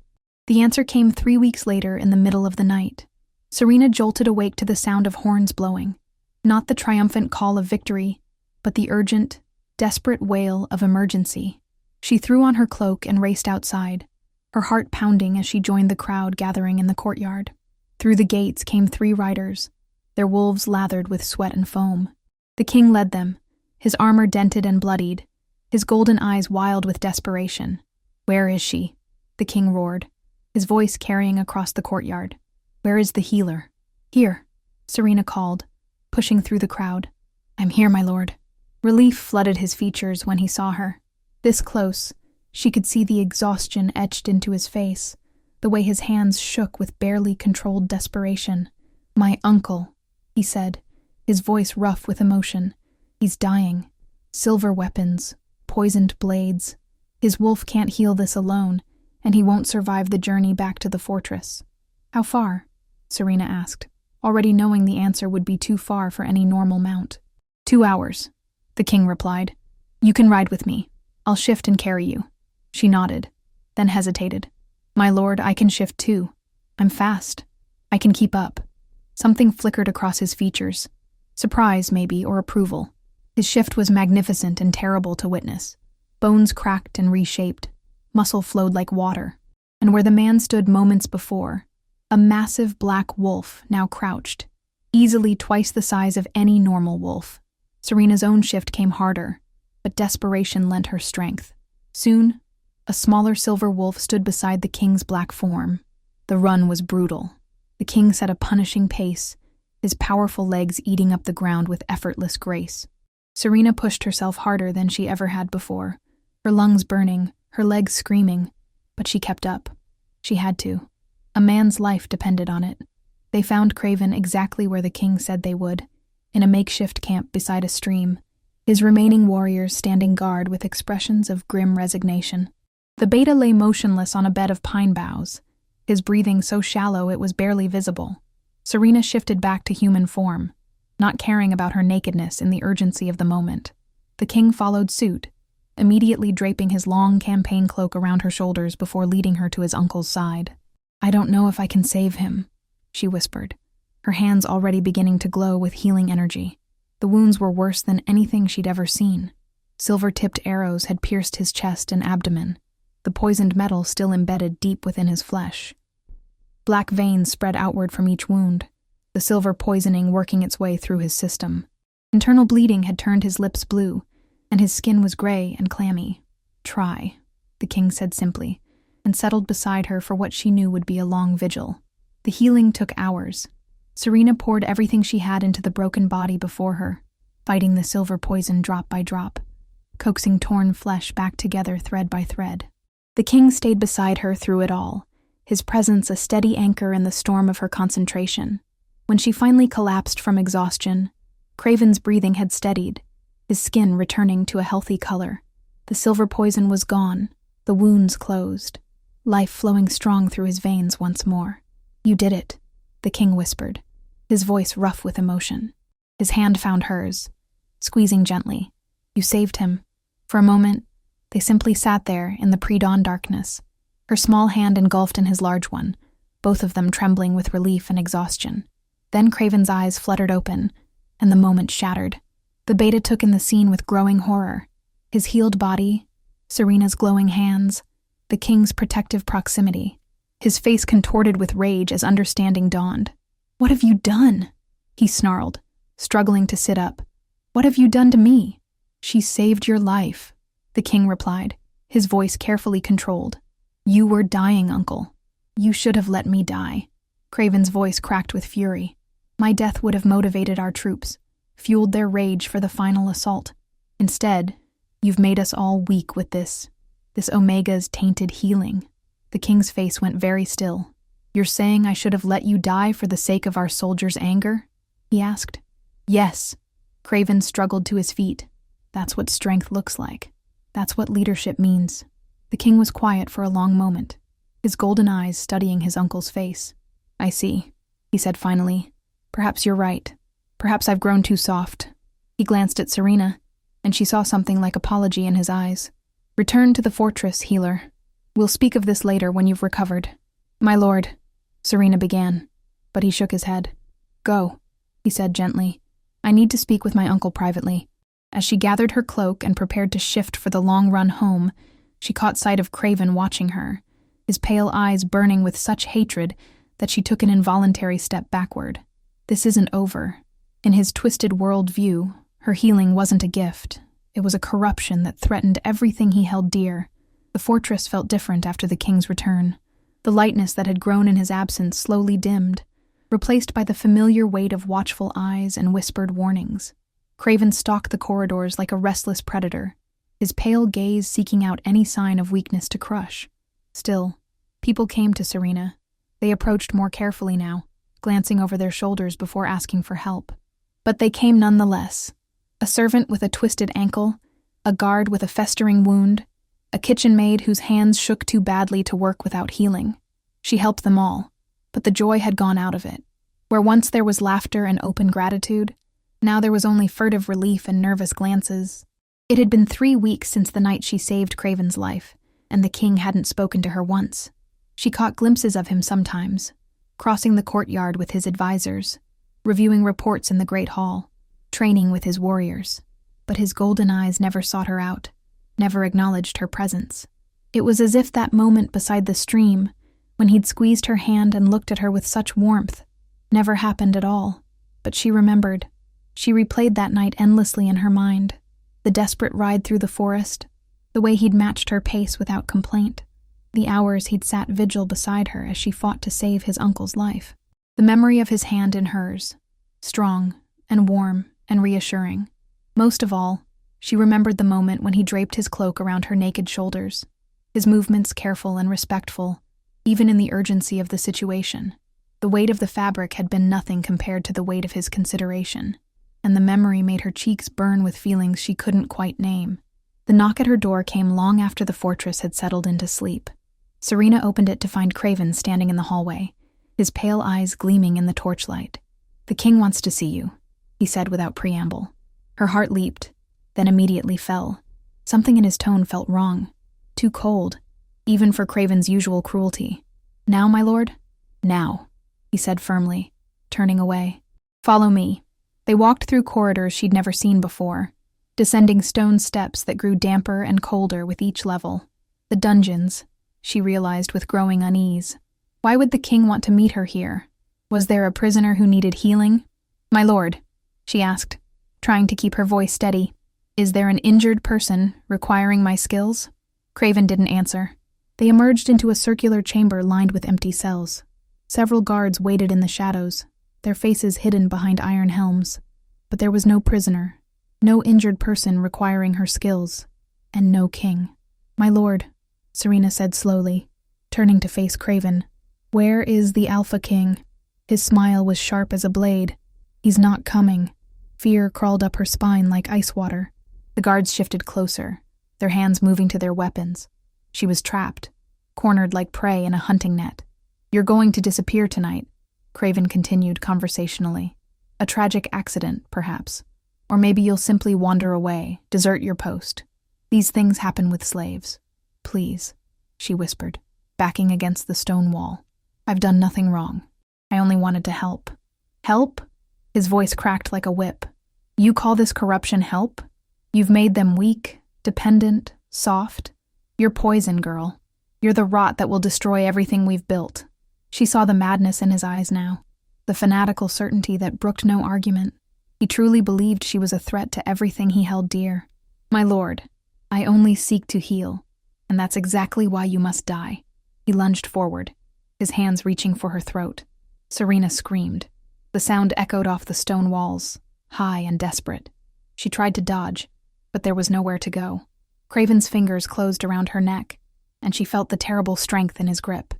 The answer came 3 weeks later in the middle of the night. Serena jolted awake to the sound of horns blowing, not the triumphant call of victory, but the urgent, desperate wail of emergency. She threw on her cloak and raced outside, her heart pounding as she joined the crowd gathering in the courtyard. Through the gates came 3 riders, their wolves lathered with sweat and foam. The king led them, his armor dented and bloodied, his golden eyes wild with desperation. "Where is she?" the king roared, his voice carrying across the courtyard. "Where is the healer?" "Here," Serena called, pushing through the crowd. "I'm here, my lord." Relief flooded his features when he saw her. This close, she could see the exhaustion etched into his face, the way his hands shook with barely controlled desperation. "My uncle," he said, his voice rough with emotion. "He's dying. Silver weapons, poisoned blades. His wolf can't heal this alone, and he won't survive the journey back to the fortress." "How far?" Serena asked, already knowing the answer would be too far for any normal mount. 2 hours, the king replied. "You can ride with me. I'll shift and carry you." She nodded, then hesitated. "My lord, I can shift too. I'm fast. I can keep up." Something flickered across his features. Surprise, maybe, or approval. His shift was magnificent and terrible to witness. Bones cracked and reshaped. Muscle flowed like water. And where the man stood moments before, a massive black wolf now crouched, easily twice the size of any normal wolf. Serena's own shift came harder, but desperation lent her strength. Soon, a smaller silver wolf stood beside the king's black form. The run was brutal. The king set a punishing pace, his powerful legs eating up the ground with effortless grace. Serena pushed herself harder than she ever had before, her lungs burning, her legs screaming, but she kept up. She had to. A man's life depended on it. They found Craven exactly where the king said they would, in a makeshift camp beside a stream, his remaining warriors standing guard with expressions of grim resignation. The beta lay motionless on a bed of pine boughs, his breathing so shallow it was barely visible. Serena shifted back to human form, not caring about her nakedness in the urgency of the moment. The king followed suit, immediately draping his long campaign cloak around her shoulders before leading her to his uncle's side. "I don't know if I can save him," she whispered, her hands already beginning to glow with healing energy. The wounds were worse than anything she'd ever seen. Silver-tipped arrows had pierced his chest and abdomen, the poisoned metal still embedded deep within his flesh. Black veins spread outward from each wound, the silver poisoning working its way through his system. Internal bleeding had turned his lips blue, and his skin was gray and clammy. "Try," the king said simply, and settled beside her for what she knew would be a long vigil. The healing took hours. Serena poured everything she had into the broken body before her, fighting the silver poison drop by drop, coaxing torn flesh back together thread by thread. The king stayed beside her through it all, his presence a steady anchor in the storm of her concentration. When she finally collapsed from exhaustion, Craven's breathing had steadied, his skin returning to a healthy color. The silver poison was gone, the wounds closed, life flowing strong through his veins once more. "You did it," the king whispered, his voice rough with emotion. His hand found hers, squeezing gently. "You saved him." For a moment, they simply sat there in the pre-dawn darkness, her small hand engulfed in his large one, both of them trembling with relief and exhaustion. Then Craven's eyes fluttered open, and the moment shattered. The beta took in the scene with growing horror. His healed body, Serena's glowing hands, the king's protective proximity. His face contorted with rage as understanding dawned. "What have you done?" he snarled, struggling to sit up. "What have you done to me?" "She saved your life," the king replied, his voice carefully controlled. "You were dying, uncle. You should have let me die." Craven's voice cracked with fury. "My death would have motivated our troops, fueled their rage for the final assault. Instead, you've made us all weak with this Omega's tainted healing." The king's face went very still. "You're saying I should have let you die for the sake of our soldiers' anger?" he asked. "Yes." Craven struggled to his feet. "That's what strength looks like. That's what leadership means." The king was quiet for a long moment, his golden eyes studying his uncle's face. "I see," he said finally. "Perhaps you're right. Perhaps I've grown too soft." He glanced at Serena, and she saw something like apology in his eyes. "Return to the fortress, healer. We'll speak of this later when you've recovered." "My lord," Serena began, but he shook his head. "Go," he said gently. "I need to speak with my uncle privately." As she gathered her cloak and prepared to shift for the long run home, she caught sight of Craven watching her, his pale eyes burning with such hatred that she took an involuntary step backward. This isn't over. In his twisted world view, her healing wasn't a gift. It was a corruption that threatened everything he held dear. The fortress felt different after the king's return. The lightness that had grown in his absence slowly dimmed, replaced by the familiar weight of watchful eyes and whispered warnings. Craven stalked the corridors like a restless predator, his pale gaze seeking out any sign of weakness to crush. Still, people came to Serena. They approached more carefully now, glancing over their shoulders before asking for help. But they came nonetheless. A servant with a twisted ankle, a guard with a festering wound, a kitchen maid whose hands shook too badly to work without healing. She helped them all, but the joy had gone out of it. Where once there was laughter and open gratitude, now there was only furtive relief and nervous glances. It had been 3 weeks since the night she saved Craven's life, and the king hadn't spoken to her once. She caught glimpses of him sometimes, crossing the courtyard with his advisors, reviewing reports in the great hall, training with his warriors. But his golden eyes never sought her out, never acknowledged her presence. It was as if that moment beside the stream, when he'd squeezed her hand and looked at her with such warmth, never happened at all. But she remembered. She replayed that night endlessly in her mind. The desperate ride through the forest, the way he'd matched her pace without complaint, the hours he'd sat vigil beside her as she fought to save his uncle's life. The memory of his hand in hers, strong and warm and reassuring. Most of all, she remembered the moment when he draped his cloak around her naked shoulders, his movements careful and respectful, even in the urgency of the situation. The weight of the fabric had been nothing compared to the weight of his consideration, and the memory made her cheeks burn with feelings she couldn't quite name. The knock at her door came long after the fortress had settled into sleep. Serena opened it to find Craven standing in the hallway, his pale eyes gleaming in the torchlight. "The king wants to see you," he said without preamble. Her heart leaped, then immediately fell. Something in his tone felt wrong, too cold, even for Craven's usual cruelty. "Now, my lord?" "Now," he said firmly, turning away. "Follow me." They walked through corridors she'd never seen before, descending stone steps that grew damper and colder with each level. The dungeons, she realized with growing unease. Why would the king want to meet her here? Was there a prisoner who needed healing? "My lord," she asked, trying to keep her voice steady, "is there an injured person requiring my skills?" Craven didn't answer. They emerged into a circular chamber lined with empty cells. Several guards waited in the shadows, their faces hidden behind iron helms. But there was no prisoner, no injured person requiring her skills, and no king. "My lord," Serena said slowly, turning to face Craven, "where is the Alpha King?" His smile was sharp as a blade. "He's not coming." Fear crawled up her spine like ice water. The guards shifted closer, their hands moving to their weapons. She was trapped, cornered like prey in a hunting net. "You're going to disappear tonight," Craven continued conversationally. "A tragic accident, perhaps. Or maybe you'll simply wander away, desert your post. These things happen with slaves. Please," she whispered, backing against the stone wall. "I've done nothing wrong. I only wanted to help." "Help?" His voice cracked like a whip. "You call this corruption help? You've made them weak, dependent, soft. You're poison, girl. You're the rot that will destroy everything we've built." She saw the madness in his eyes now, the fanatical certainty that brooked no argument. He truly believed she was a threat to everything he held dear. "My lord, I only seek to heal, and that's exactly why you must die." He lunged forward, his hands reaching for her throat. Serena screamed. The sound echoed off the stone walls, high and desperate. She tried to dodge, but there was nowhere to go. Craven's fingers closed around her neck, and she felt the terrible strength in his grip.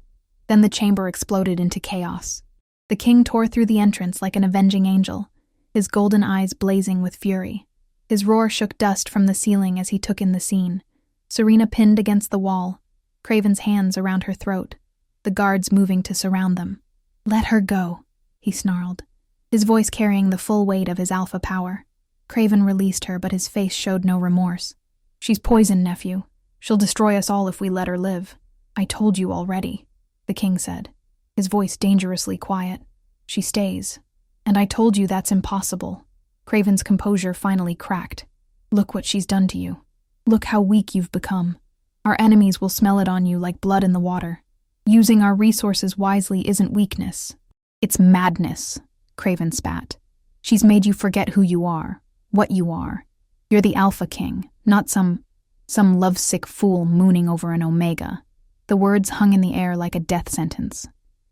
Then the chamber exploded into chaos. The king tore through the entrance like an avenging angel, his golden eyes blazing with fury. His roar shook dust from the ceiling as he took in the scene. Serena pinned against the wall, Craven's hands around her throat, the guards moving to surround them. "Let her go," he snarled, his voice carrying the full weight of his alpha power. Craven released her, but his face showed no remorse. "She's poison, nephew. She'll destroy us all if we let her live. I told you already," the king said, his voice dangerously quiet. "She stays. And I told you that's impossible." Craven's composure finally cracked. "Look what she's done to you. Look how weak you've become. Our enemies will smell it on you like blood in the water. Using our resources wisely isn't weakness. It's madness," Craven spat. "She's made you forget who you are, what you are. You're the Alpha King, not some lovesick fool mooning over an Omega." The words hung in the air like a death sentence.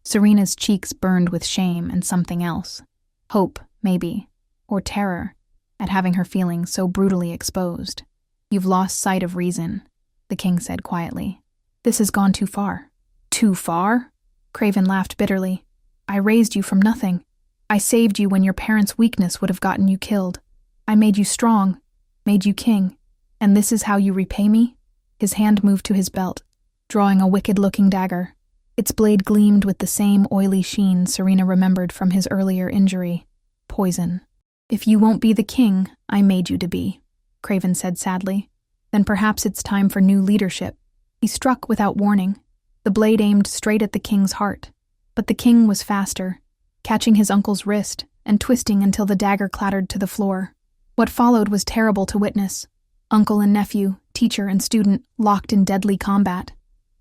Serena's cheeks burned with shame and something else. Hope, maybe, or terror, at having her feelings so brutally exposed. "You've lost sight of reason," the king said quietly. "This has gone too far." "Too far?" Craven laughed bitterly. "I raised you from nothing. I saved you when your parents' weakness would have gotten you killed. I made you strong, made you king. And this is how you repay me?" His hand moved to his belt, drawing a wicked-looking dagger. Its blade gleamed with the same oily sheen Serena remembered from his earlier injury. Poison. "If you won't be the king I made you to be," Craven said sadly, "then perhaps it's time for new leadership." He struck without warning. The blade aimed straight at the king's heart. But the king was faster, catching his uncle's wrist and twisting until the dagger clattered to the floor. What followed was terrible to witness. Uncle and nephew, teacher and student, locked in deadly combat.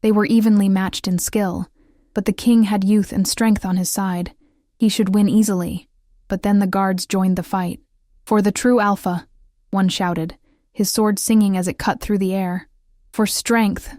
They were evenly matched in skill, but the king had youth and strength on his side. He should win easily. But then the guards joined the fight. "For the true Alpha," one shouted, his sword singing as it cut through the air. "For strength,"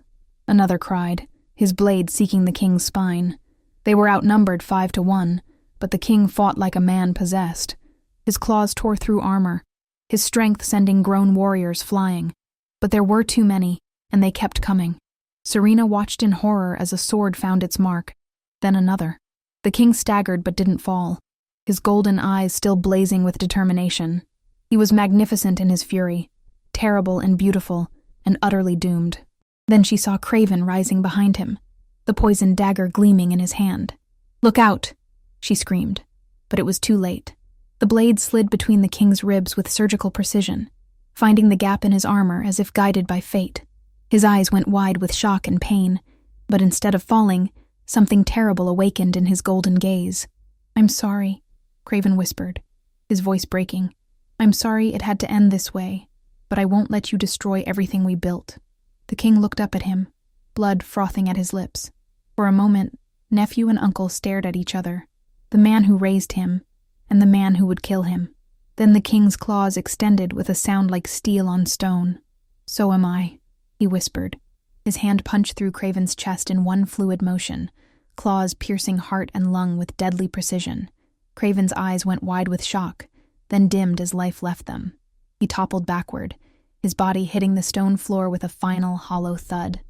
another cried, his blade seeking the king's spine. They were outnumbered 5-1, but the king fought like a man possessed. His claws tore through armor, his strength sending grown warriors flying. But there were too many, and they kept coming. Serena watched in horror as a sword found its mark, then another. The king staggered but didn't fall, his golden eyes still blazing with determination. He was magnificent in his fury, terrible and beautiful, and utterly doomed. Then she saw Craven rising behind him, the poisoned dagger gleaming in his hand. "Look out!" she screamed, but it was too late. The blade slid between the king's ribs with surgical precision, finding the gap in his armor as if guided by fate. His eyes went wide with shock and pain, but instead of falling, something terrible awakened in his golden gaze. "I'm sorry," Craven whispered, his voice breaking. "I'm sorry it had to end this way, but I won't let you destroy everything we built." The king looked up at him, blood frothing at his lips. For a moment, nephew and uncle stared at each other, the man who raised him and the man who would kill him. Then the king's claws extended with a sound like steel on stone. "So am I," he whispered. His hand punched through Craven's chest in one fluid motion, claws piercing heart and lung with deadly precision. Craven's eyes went wide with shock, then dimmed as life left them. He toppled backward, his body hitting the stone floor with a final hollow thud.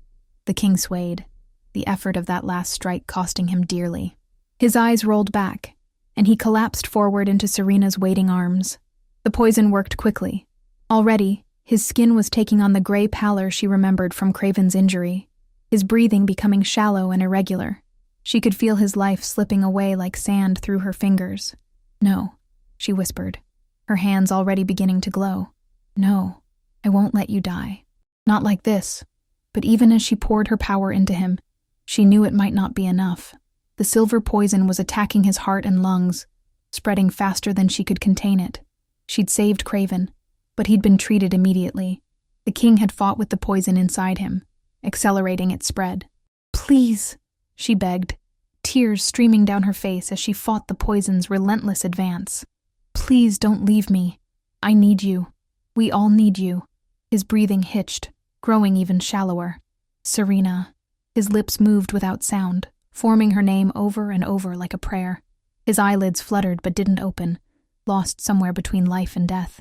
The king swayed, the effort of that last strike costing him dearly. His eyes rolled back, and he collapsed forward into Serena's waiting arms. The poison worked quickly. Already, his skin was taking on the gray pallor she remembered from Craven's injury, his breathing becoming shallow and irregular. She could feel his life slipping away like sand through her fingers. "No," she whispered, her hands already beginning to glow. "No, I won't let you die. Not like this." But even as she poured her power into him, she knew it might not be enough. The silver poison was attacking his heart and lungs, spreading faster than she could contain it. She'd saved Craven, but he'd been treated immediately. The king had fought with the poison inside him, accelerating its spread. "Please," she begged, tears streaming down her face as she fought the poison's relentless advance. "Please don't leave me. I need you. We all need you." His breathing hitched, growing even shallower. "Serena." His lips moved without sound, forming her name over and over like a prayer. His eyelids fluttered but didn't open, lost somewhere between life and death.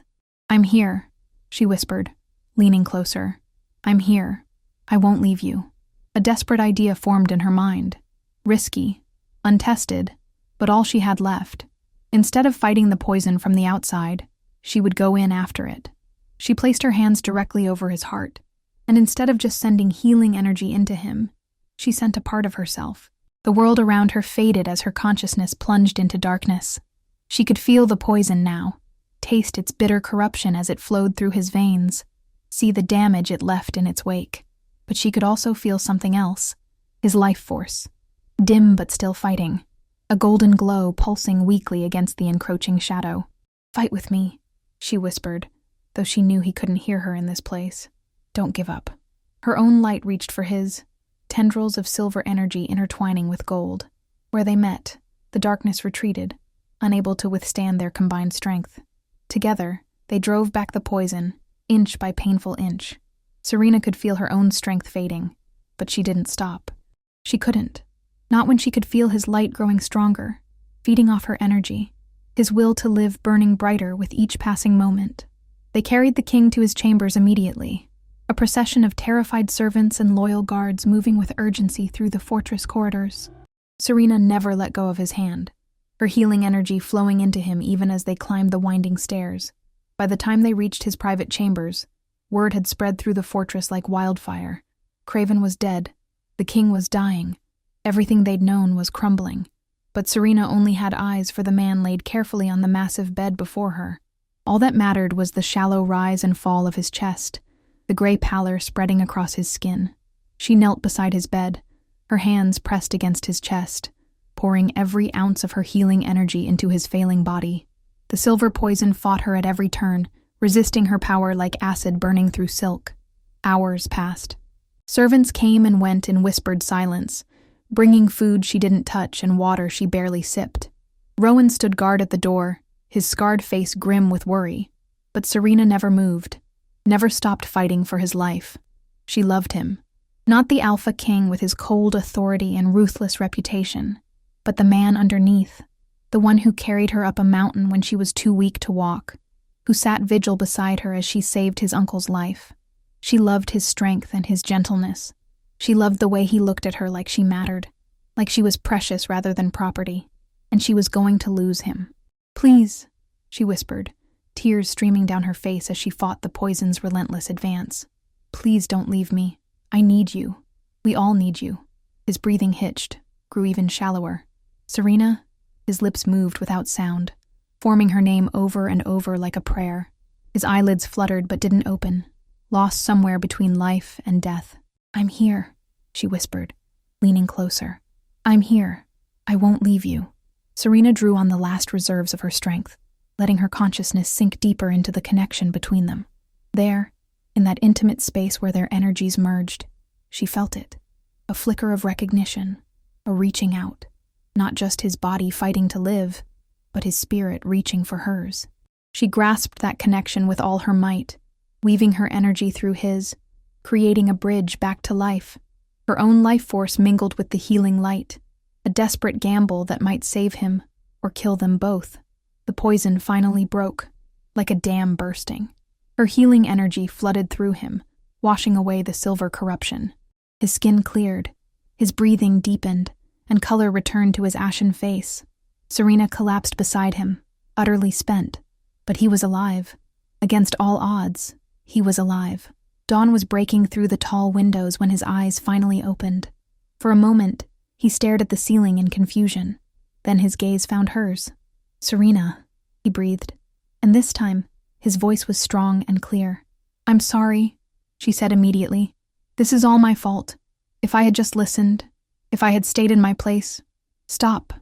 "I'm here," she whispered, leaning closer. "I'm here. I won't leave you." A desperate idea formed in her mind. Risky, untested, but all she had left. Instead of fighting the poison from the outside, she would go in after it. She placed her hands directly over his heart, and instead of just sending healing energy into him, she sent a part of herself. The world around her faded as her consciousness plunged into darkness. She could feel the poison now, taste its bitter corruption as it flowed through his veins, see the damage it left in its wake. But she could also feel something else, his life force, dim but still fighting, a golden glow pulsing weakly against the encroaching shadow. "Fight with me," she whispered, though she knew he couldn't hear her in this place. "Don't give up." Her own light reached for his, tendrils of silver energy intertwining with gold. Where they met, the darkness retreated, unable to withstand their combined strength. Together, they drove back the poison, inch by painful inch. Serena could feel her own strength fading, but she didn't stop. She couldn't. Not when she could feel his light growing stronger, feeding off her energy, his will to live burning brighter with each passing moment. They carried the king to his chambers immediately, a procession of terrified servants and loyal guards moving with urgency through the fortress corridors. Serena never let go of his hand, her healing energy flowing into him even as they climbed the winding stairs. By the time they reached his private chambers, word had spread through the fortress like wildfire. Craven was dead. The king was dying. Everything they'd known was crumbling. But Serena only had eyes for the man laid carefully on the massive bed before her. All that mattered was the shallow rise and fall of his chest, the gray pallor spreading across his skin. She knelt beside his bed, her hands pressed against his chest, pouring every ounce of her healing energy into his failing body. The silver poison fought her at every turn, resisting her power like acid burning through silk. Hours passed. Servants came and went in whispered silence, bringing food she didn't touch and water she barely sipped. Rowan stood guard at the door, his scarred face grim with worry. But Serena never moved, never stopped fighting for his life. She loved him. Not the alpha king with his cold authority and ruthless reputation, but the man underneath, the one who carried her up a mountain when she was too weak to walk, who sat vigil beside her as she saved his uncle's life. She loved his strength and his gentleness. She loved the way he looked at her like she mattered, like she was precious rather than property, and she was going to lose him. "Please," she whispered, tears streaming down her face as she fought the poison's relentless advance. "Please don't leave me. I need you. We all need you." His breathing hitched, grew even shallower. "Serena?" His lips moved without sound, forming her name over and over like a prayer. His eyelids fluttered but didn't open, lost somewhere between life and death. "I'm here," she whispered, leaning closer. "I'm here. I won't leave you." Serena drew on the last reserves of her strength, letting her consciousness sink deeper into the connection between them. There, in that intimate space where their energies merged, she felt it. A flicker of recognition, a reaching out. Not just his body fighting to live, but his spirit reaching for hers. She grasped that connection with all her might, weaving her energy through his, creating a bridge back to life. Her own life force mingled with the healing light, a desperate gamble that might save him or kill them both. The poison finally broke, like a dam bursting. Her healing energy flooded through him, washing away the silver corruption. His skin cleared, his breathing deepened, and color returned to his ashen face. Serena collapsed beside him, utterly spent. But he was alive. Against all odds, he was alive. Dawn was breaking through the tall windows when his eyes finally opened. For a moment, he stared at the ceiling in confusion. Then his gaze found hers. "Serena," he breathed. And this time, his voice was strong and clear. "I'm sorry," she said immediately. "This is all my fault. If I had just listened, if I had stayed in my place." "Stop."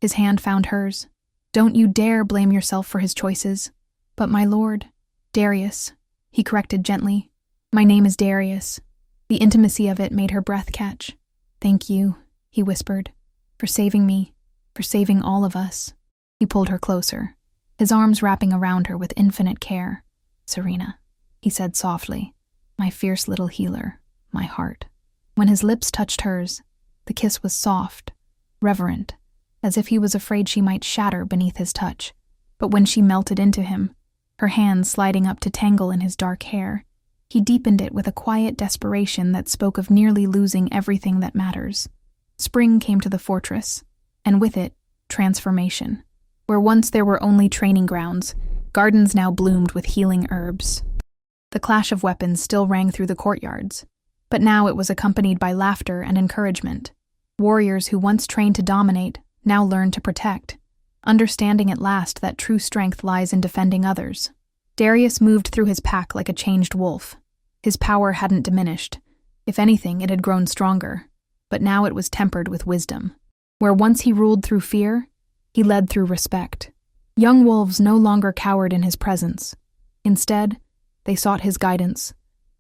His hand found hers. "Don't you dare blame yourself for his choices." "But my lord." "Darius," he corrected gently. "My name is Darius." The intimacy of it made her breath catch. "Thank you," he whispered, "for saving me, for saving all of us." He pulled her closer, his arms wrapping around her with infinite care. "Serena," he said softly, "my fierce little healer, my heart." When his lips touched hers, the kiss was soft, reverent, as if he was afraid she might shatter beneath his touch. But when she melted into him, her hands sliding up to tangle in his dark hair, he deepened it with a quiet desperation that spoke of nearly losing everything that matters. Spring came to the fortress, and with it, transformation. Where once there were only training grounds, gardens now bloomed with healing herbs. The clash of weapons still rang through the courtyards, but now it was accompanied by laughter and encouragement. Warriors who once trained to dominate now learned to protect, understanding at last that true strength lies in defending others. Darius moved through his pack like a changed wolf. His power hadn't diminished. If anything, it had grown stronger, but now it was tempered with wisdom. Where once he ruled through fear, he led through respect. Young wolves no longer cowered in his presence. Instead, they sought his guidance,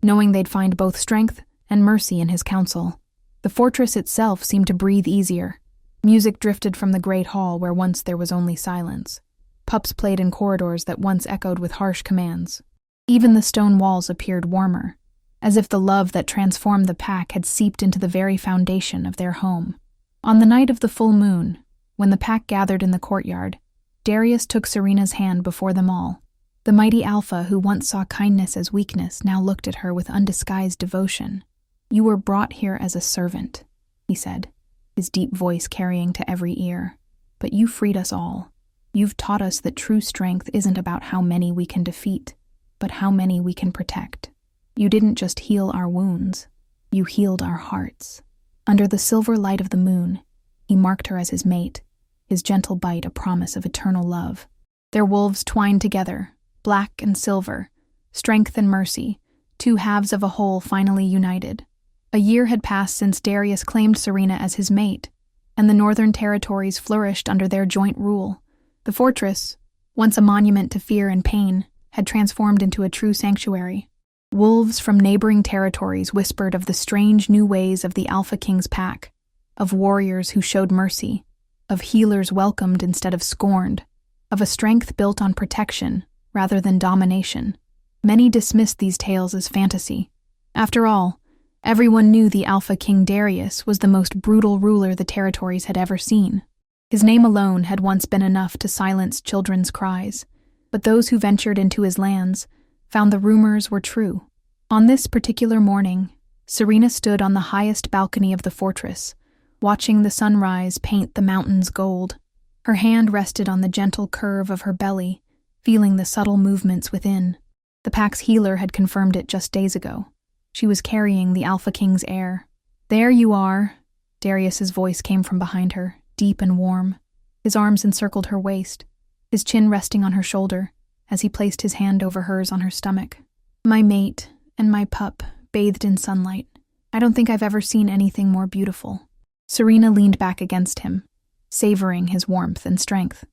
knowing they'd find both strength and mercy in his counsel. The fortress itself seemed to breathe easier. Music drifted from the great hall where once there was only silence. Pups played in corridors that once echoed with harsh commands. Even the stone walls appeared warmer, as if the love that transformed the pack had seeped into the very foundation of their home. On the night of the full moon, when the pack gathered in the courtyard, Darius took Serena's hand before them all. The mighty Alpha who once saw kindness as weakness now looked at her with undisguised devotion. "You were brought here as a servant," he said, his deep voice carrying to every ear. "But you freed us all. You've taught us that true strength isn't about how many we can defeat, but how many we can protect. You didn't just heal our wounds, you healed our hearts." Under the silver light of the moon, he marked her as his mate, his gentle bite a promise of eternal love. Their wolves twined together, black and silver, strength and mercy, two halves of a whole finally united. A year had passed since Darius claimed Serena as his mate, and the northern territories flourished under their joint rule. The fortress, once a monument to fear and pain, had transformed into a true sanctuary. Wolves from neighboring territories whispered of the strange new ways of the Alpha King's pack, of warriors who showed mercy, of healers welcomed instead of scorned, of a strength built on protection rather than domination. Many dismissed these tales as fantasy. After all, everyone knew the Alpha King Darius was the most brutal ruler the territories had ever seen. His name alone had once been enough to silence children's cries, but those who ventured into his lands found the rumors were true. On this particular morning, Serena stood on the highest balcony of the fortress, watching the sunrise paint the mountains gold. Her hand rested on the gentle curve of her belly, feeling the subtle movements within. The pack's healer had confirmed it just days ago. She was carrying the Alpha King's heir. "There you are," Darius's voice came from behind her, deep and warm. His arms encircled her waist, his chin resting on her shoulder, as he placed his hand over hers on her stomach. "My mate and my pup, bathed in sunlight. I don't think I've ever seen anything more beautiful." Serena leaned back against him, savoring his warmth and strength.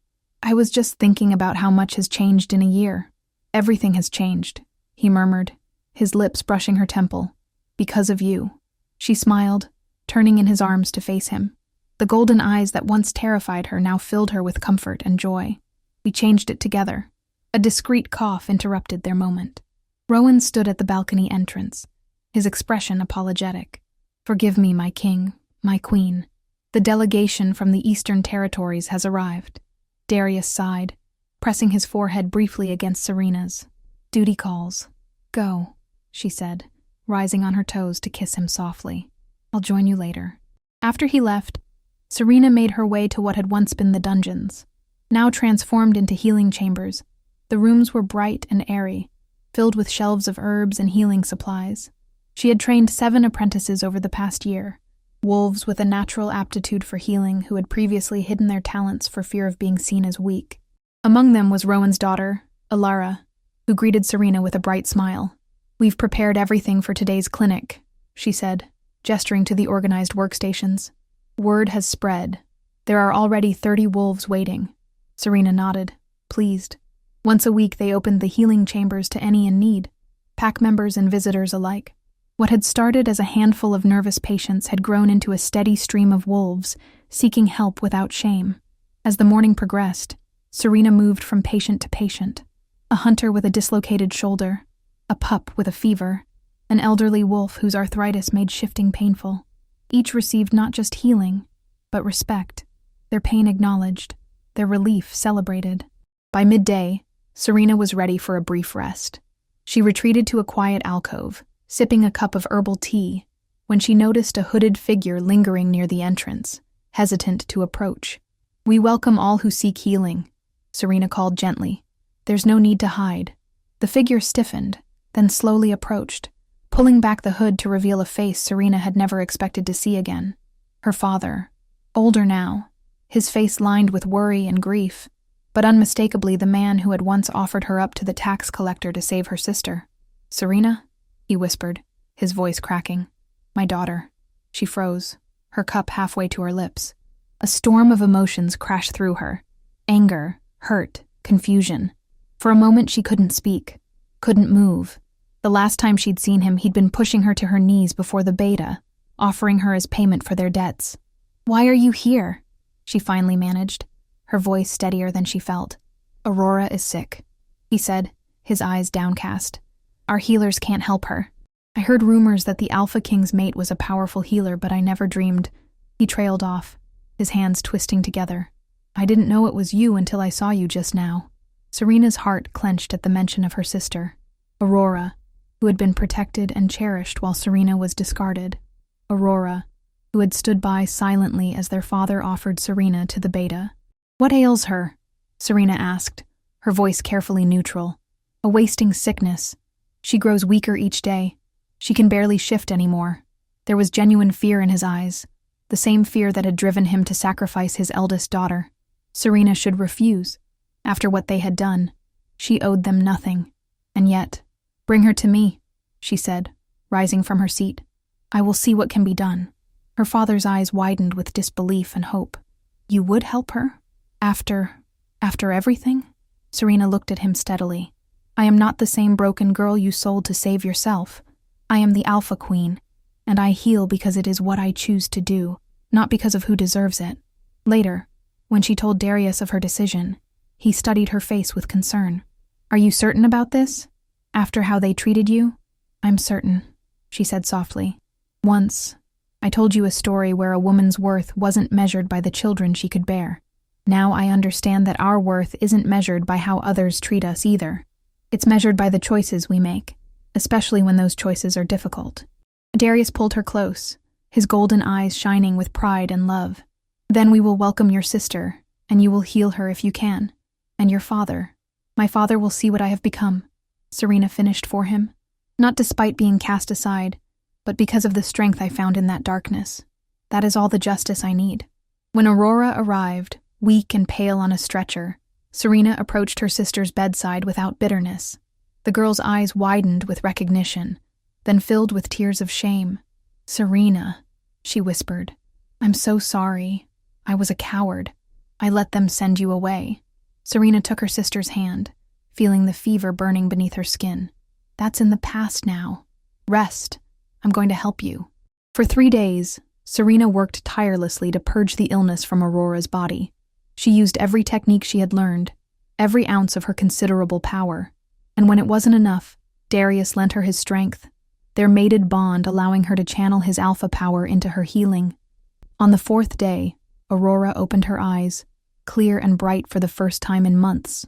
"I was just thinking about how much has changed in a year. Everything has changed," he murmured, his lips brushing her temple. "Because of you." She smiled, turning in his arms to face him. The golden eyes that once terrified her now filled her with comfort and joy. We changed it together. A discreet cough interrupted their moment. Rowan stood at the balcony entrance, his expression apologetic. "Forgive me, my king, my queen. The delegation from the Eastern Territories has arrived." Darius sighed, pressing his forehead briefly against Serena's. "Duty calls. Go," she said, rising on her toes to kiss him softly. "I'll join you later." After he left, Serena made her way to what had once been the dungeons. Now transformed into healing chambers, the rooms were bright and airy, filled with shelves of herbs and healing supplies. She had trained 7 apprentices over the past year, wolves with a natural aptitude for healing who had previously hidden their talents for fear of being seen as weak. Among them was Rowan's daughter, Alara, who greeted Serena with a bright smile. "We've prepared everything for today's clinic," she said, gesturing to the organized workstations. "Word has spread. There are already 30 wolves waiting." Serena nodded, pleased. Once a week they opened the healing chambers to any in need, pack members and visitors alike. What had started as a handful of nervous patients had grown into a steady stream of wolves, seeking help without shame. As the morning progressed, Serena moved from patient to patient. A hunter with a dislocated shoulder, a pup with a fever, an elderly wolf whose arthritis made shifting painful. Each received not just healing, but respect, their pain acknowledged, their relief celebrated. By midday, Serena was ready for a brief rest. She retreated to a quiet alcove, sipping a cup of herbal tea, when she noticed a hooded figure lingering near the entrance, hesitant to approach. "We welcome all who seek healing," Serena called gently. "There's no need to hide." The figure stiffened, then slowly approached, pulling back the hood to reveal a face Serena had never expected to see again. Her father, older now, his face lined with worry and grief, but unmistakably the man who had once offered her up to the tax collector to save her sister. "Serena?" he whispered, his voice cracking. "My daughter." She froze, her cup halfway to her lips. A storm of emotions crashed through her. Anger, hurt, confusion. For a moment she couldn't speak, couldn't move. The last time she'd seen him, he'd been pushing her to her knees before the Beta, offering her as payment for their debts. "Why are you here?" she finally managed, her voice steadier than she felt. "Aurora is sick," he said, his eyes downcast. "Our healers can't help her. I heard rumors that the Alpha King's mate was a powerful healer, but I never dreamed." He trailed off, his hands twisting together. "I didn't know it was you until I saw you just now." Serena's heart clenched at the mention of her sister, Aurora, who had been protected and cherished while Serena was discarded. Aurora, who had stood by silently as their father offered Serena to the Beta. "What ails her?" Serena asked, her voice carefully neutral. "A wasting sickness. She grows weaker each day. She can barely shift anymore." There was genuine fear in his eyes, the same fear that had driven him to sacrifice his eldest daughter. Serena should refuse. After what they had done, she owed them nothing. And yet, "Bring her to me," she said, rising from her seat. "I will see what can be done." Her father's eyes widened with disbelief and hope. "You would help her? After everything?" Serena looked at him steadily. "I am not the same broken girl you sold to save yourself. I am the Alpha Queen, and I heal because it is what I choose to do, not because of who deserves it." Later, when she told Darius of her decision, he studied her face with concern. "Are you certain about this? After how they treated you?" "I'm certain," she said softly. "Once, I told you a story where a woman's worth wasn't measured by the children she could bear. Now I understand that our worth isn't measured by how others treat us either. It's measured by the choices we make, especially when those choices are difficult. Darius pulled her close, his golden eyes shining with pride and love. Then we will welcome your sister, and you will heal her if you can. And your father. My father will see what I have become, Serena finished for him. Not despite being cast aside, but because of the strength I found in that darkness. That is all the justice I need. When Aurora arrived, weak and pale on a stretcher, Serena approached her sister's bedside without bitterness. The girl's eyes widened with recognition, then filled with tears of shame. "Serena," she whispered, "I'm so sorry. I was a coward. I let them send you away." Serena took her sister's hand, feeling the fever burning beneath her skin. "That's in the past now. Rest. I'm going to help you." For 3 days, Serena worked tirelessly to purge the illness from Aurora's body. She used every technique she had learned, every ounce of her considerable power. And when it wasn't enough, Darius lent her his strength, their mated bond allowing her to channel his alpha power into her healing. On the 4th day, Aurora opened her eyes, clear and bright for the first time in months.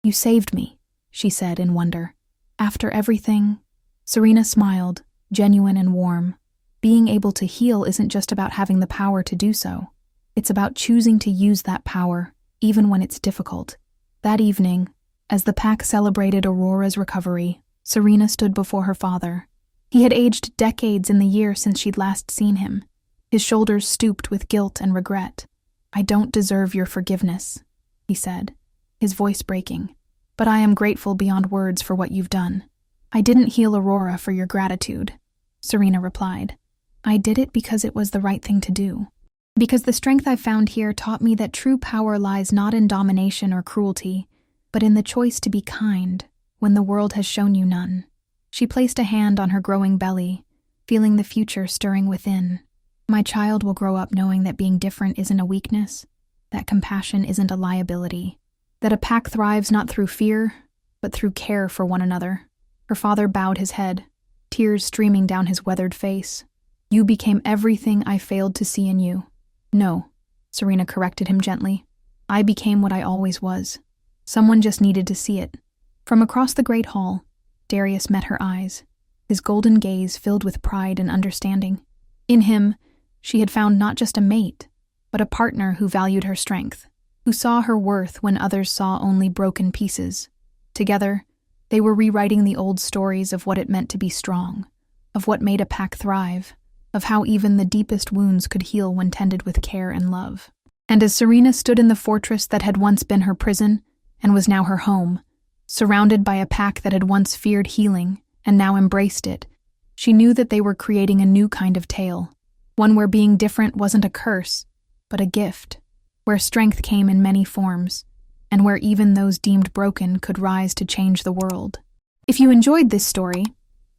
"You saved me," she said in wonder. "After everything?" Serena smiled, genuine and warm. Being able to heal isn't just about having the power to do so. It's about choosing to use that power, even when it's difficult. That evening, as the pack celebrated Aurora's recovery, Serena stood before her father. He had aged decades in the year since she'd last seen him. His shoulders stooped with guilt and regret. "I don't deserve your forgiveness," he said, his voice breaking. "But I am grateful beyond words for what you've done." "I didn't heal Aurora for your gratitude," Serena replied. "I did it because it was the right thing to do. Because the strength I found here taught me that true power lies not in domination or cruelty, but in the choice to be kind when the world has shown you none." She placed a hand on her growing belly, feeling the future stirring within. "My child will grow up knowing that being different isn't a weakness, that compassion isn't a liability, that a pack thrives not through fear, but through care for one another." Her father bowed his head, tears streaming down his weathered face. "You became everything I failed to see in you." "No," Serena corrected him gently. "I became what I always was. Someone just needed to see it." From across the great hall, Darius met her eyes, his golden gaze filled with pride and understanding. In him, she had found not just a mate, but a partner who valued her strength, who saw her worth when others saw only broken pieces. Together, they were rewriting the old stories of what it meant to be strong, of what made a pack thrive, of how even the deepest wounds could heal when tended with care and love. And as Serena stood in the fortress that had once been her prison and was now her home, surrounded by a pack that had once feared healing and now embraced it, she knew that they were creating a new kind of tale, one where being different wasn't a curse, but a gift, where strength came in many forms, and where even those deemed broken could rise to change the world. If you enjoyed this story,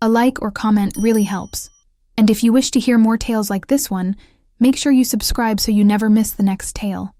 a like or comment really helps. And if you wish to hear more tales like this one, make sure you subscribe so you never miss the next tale.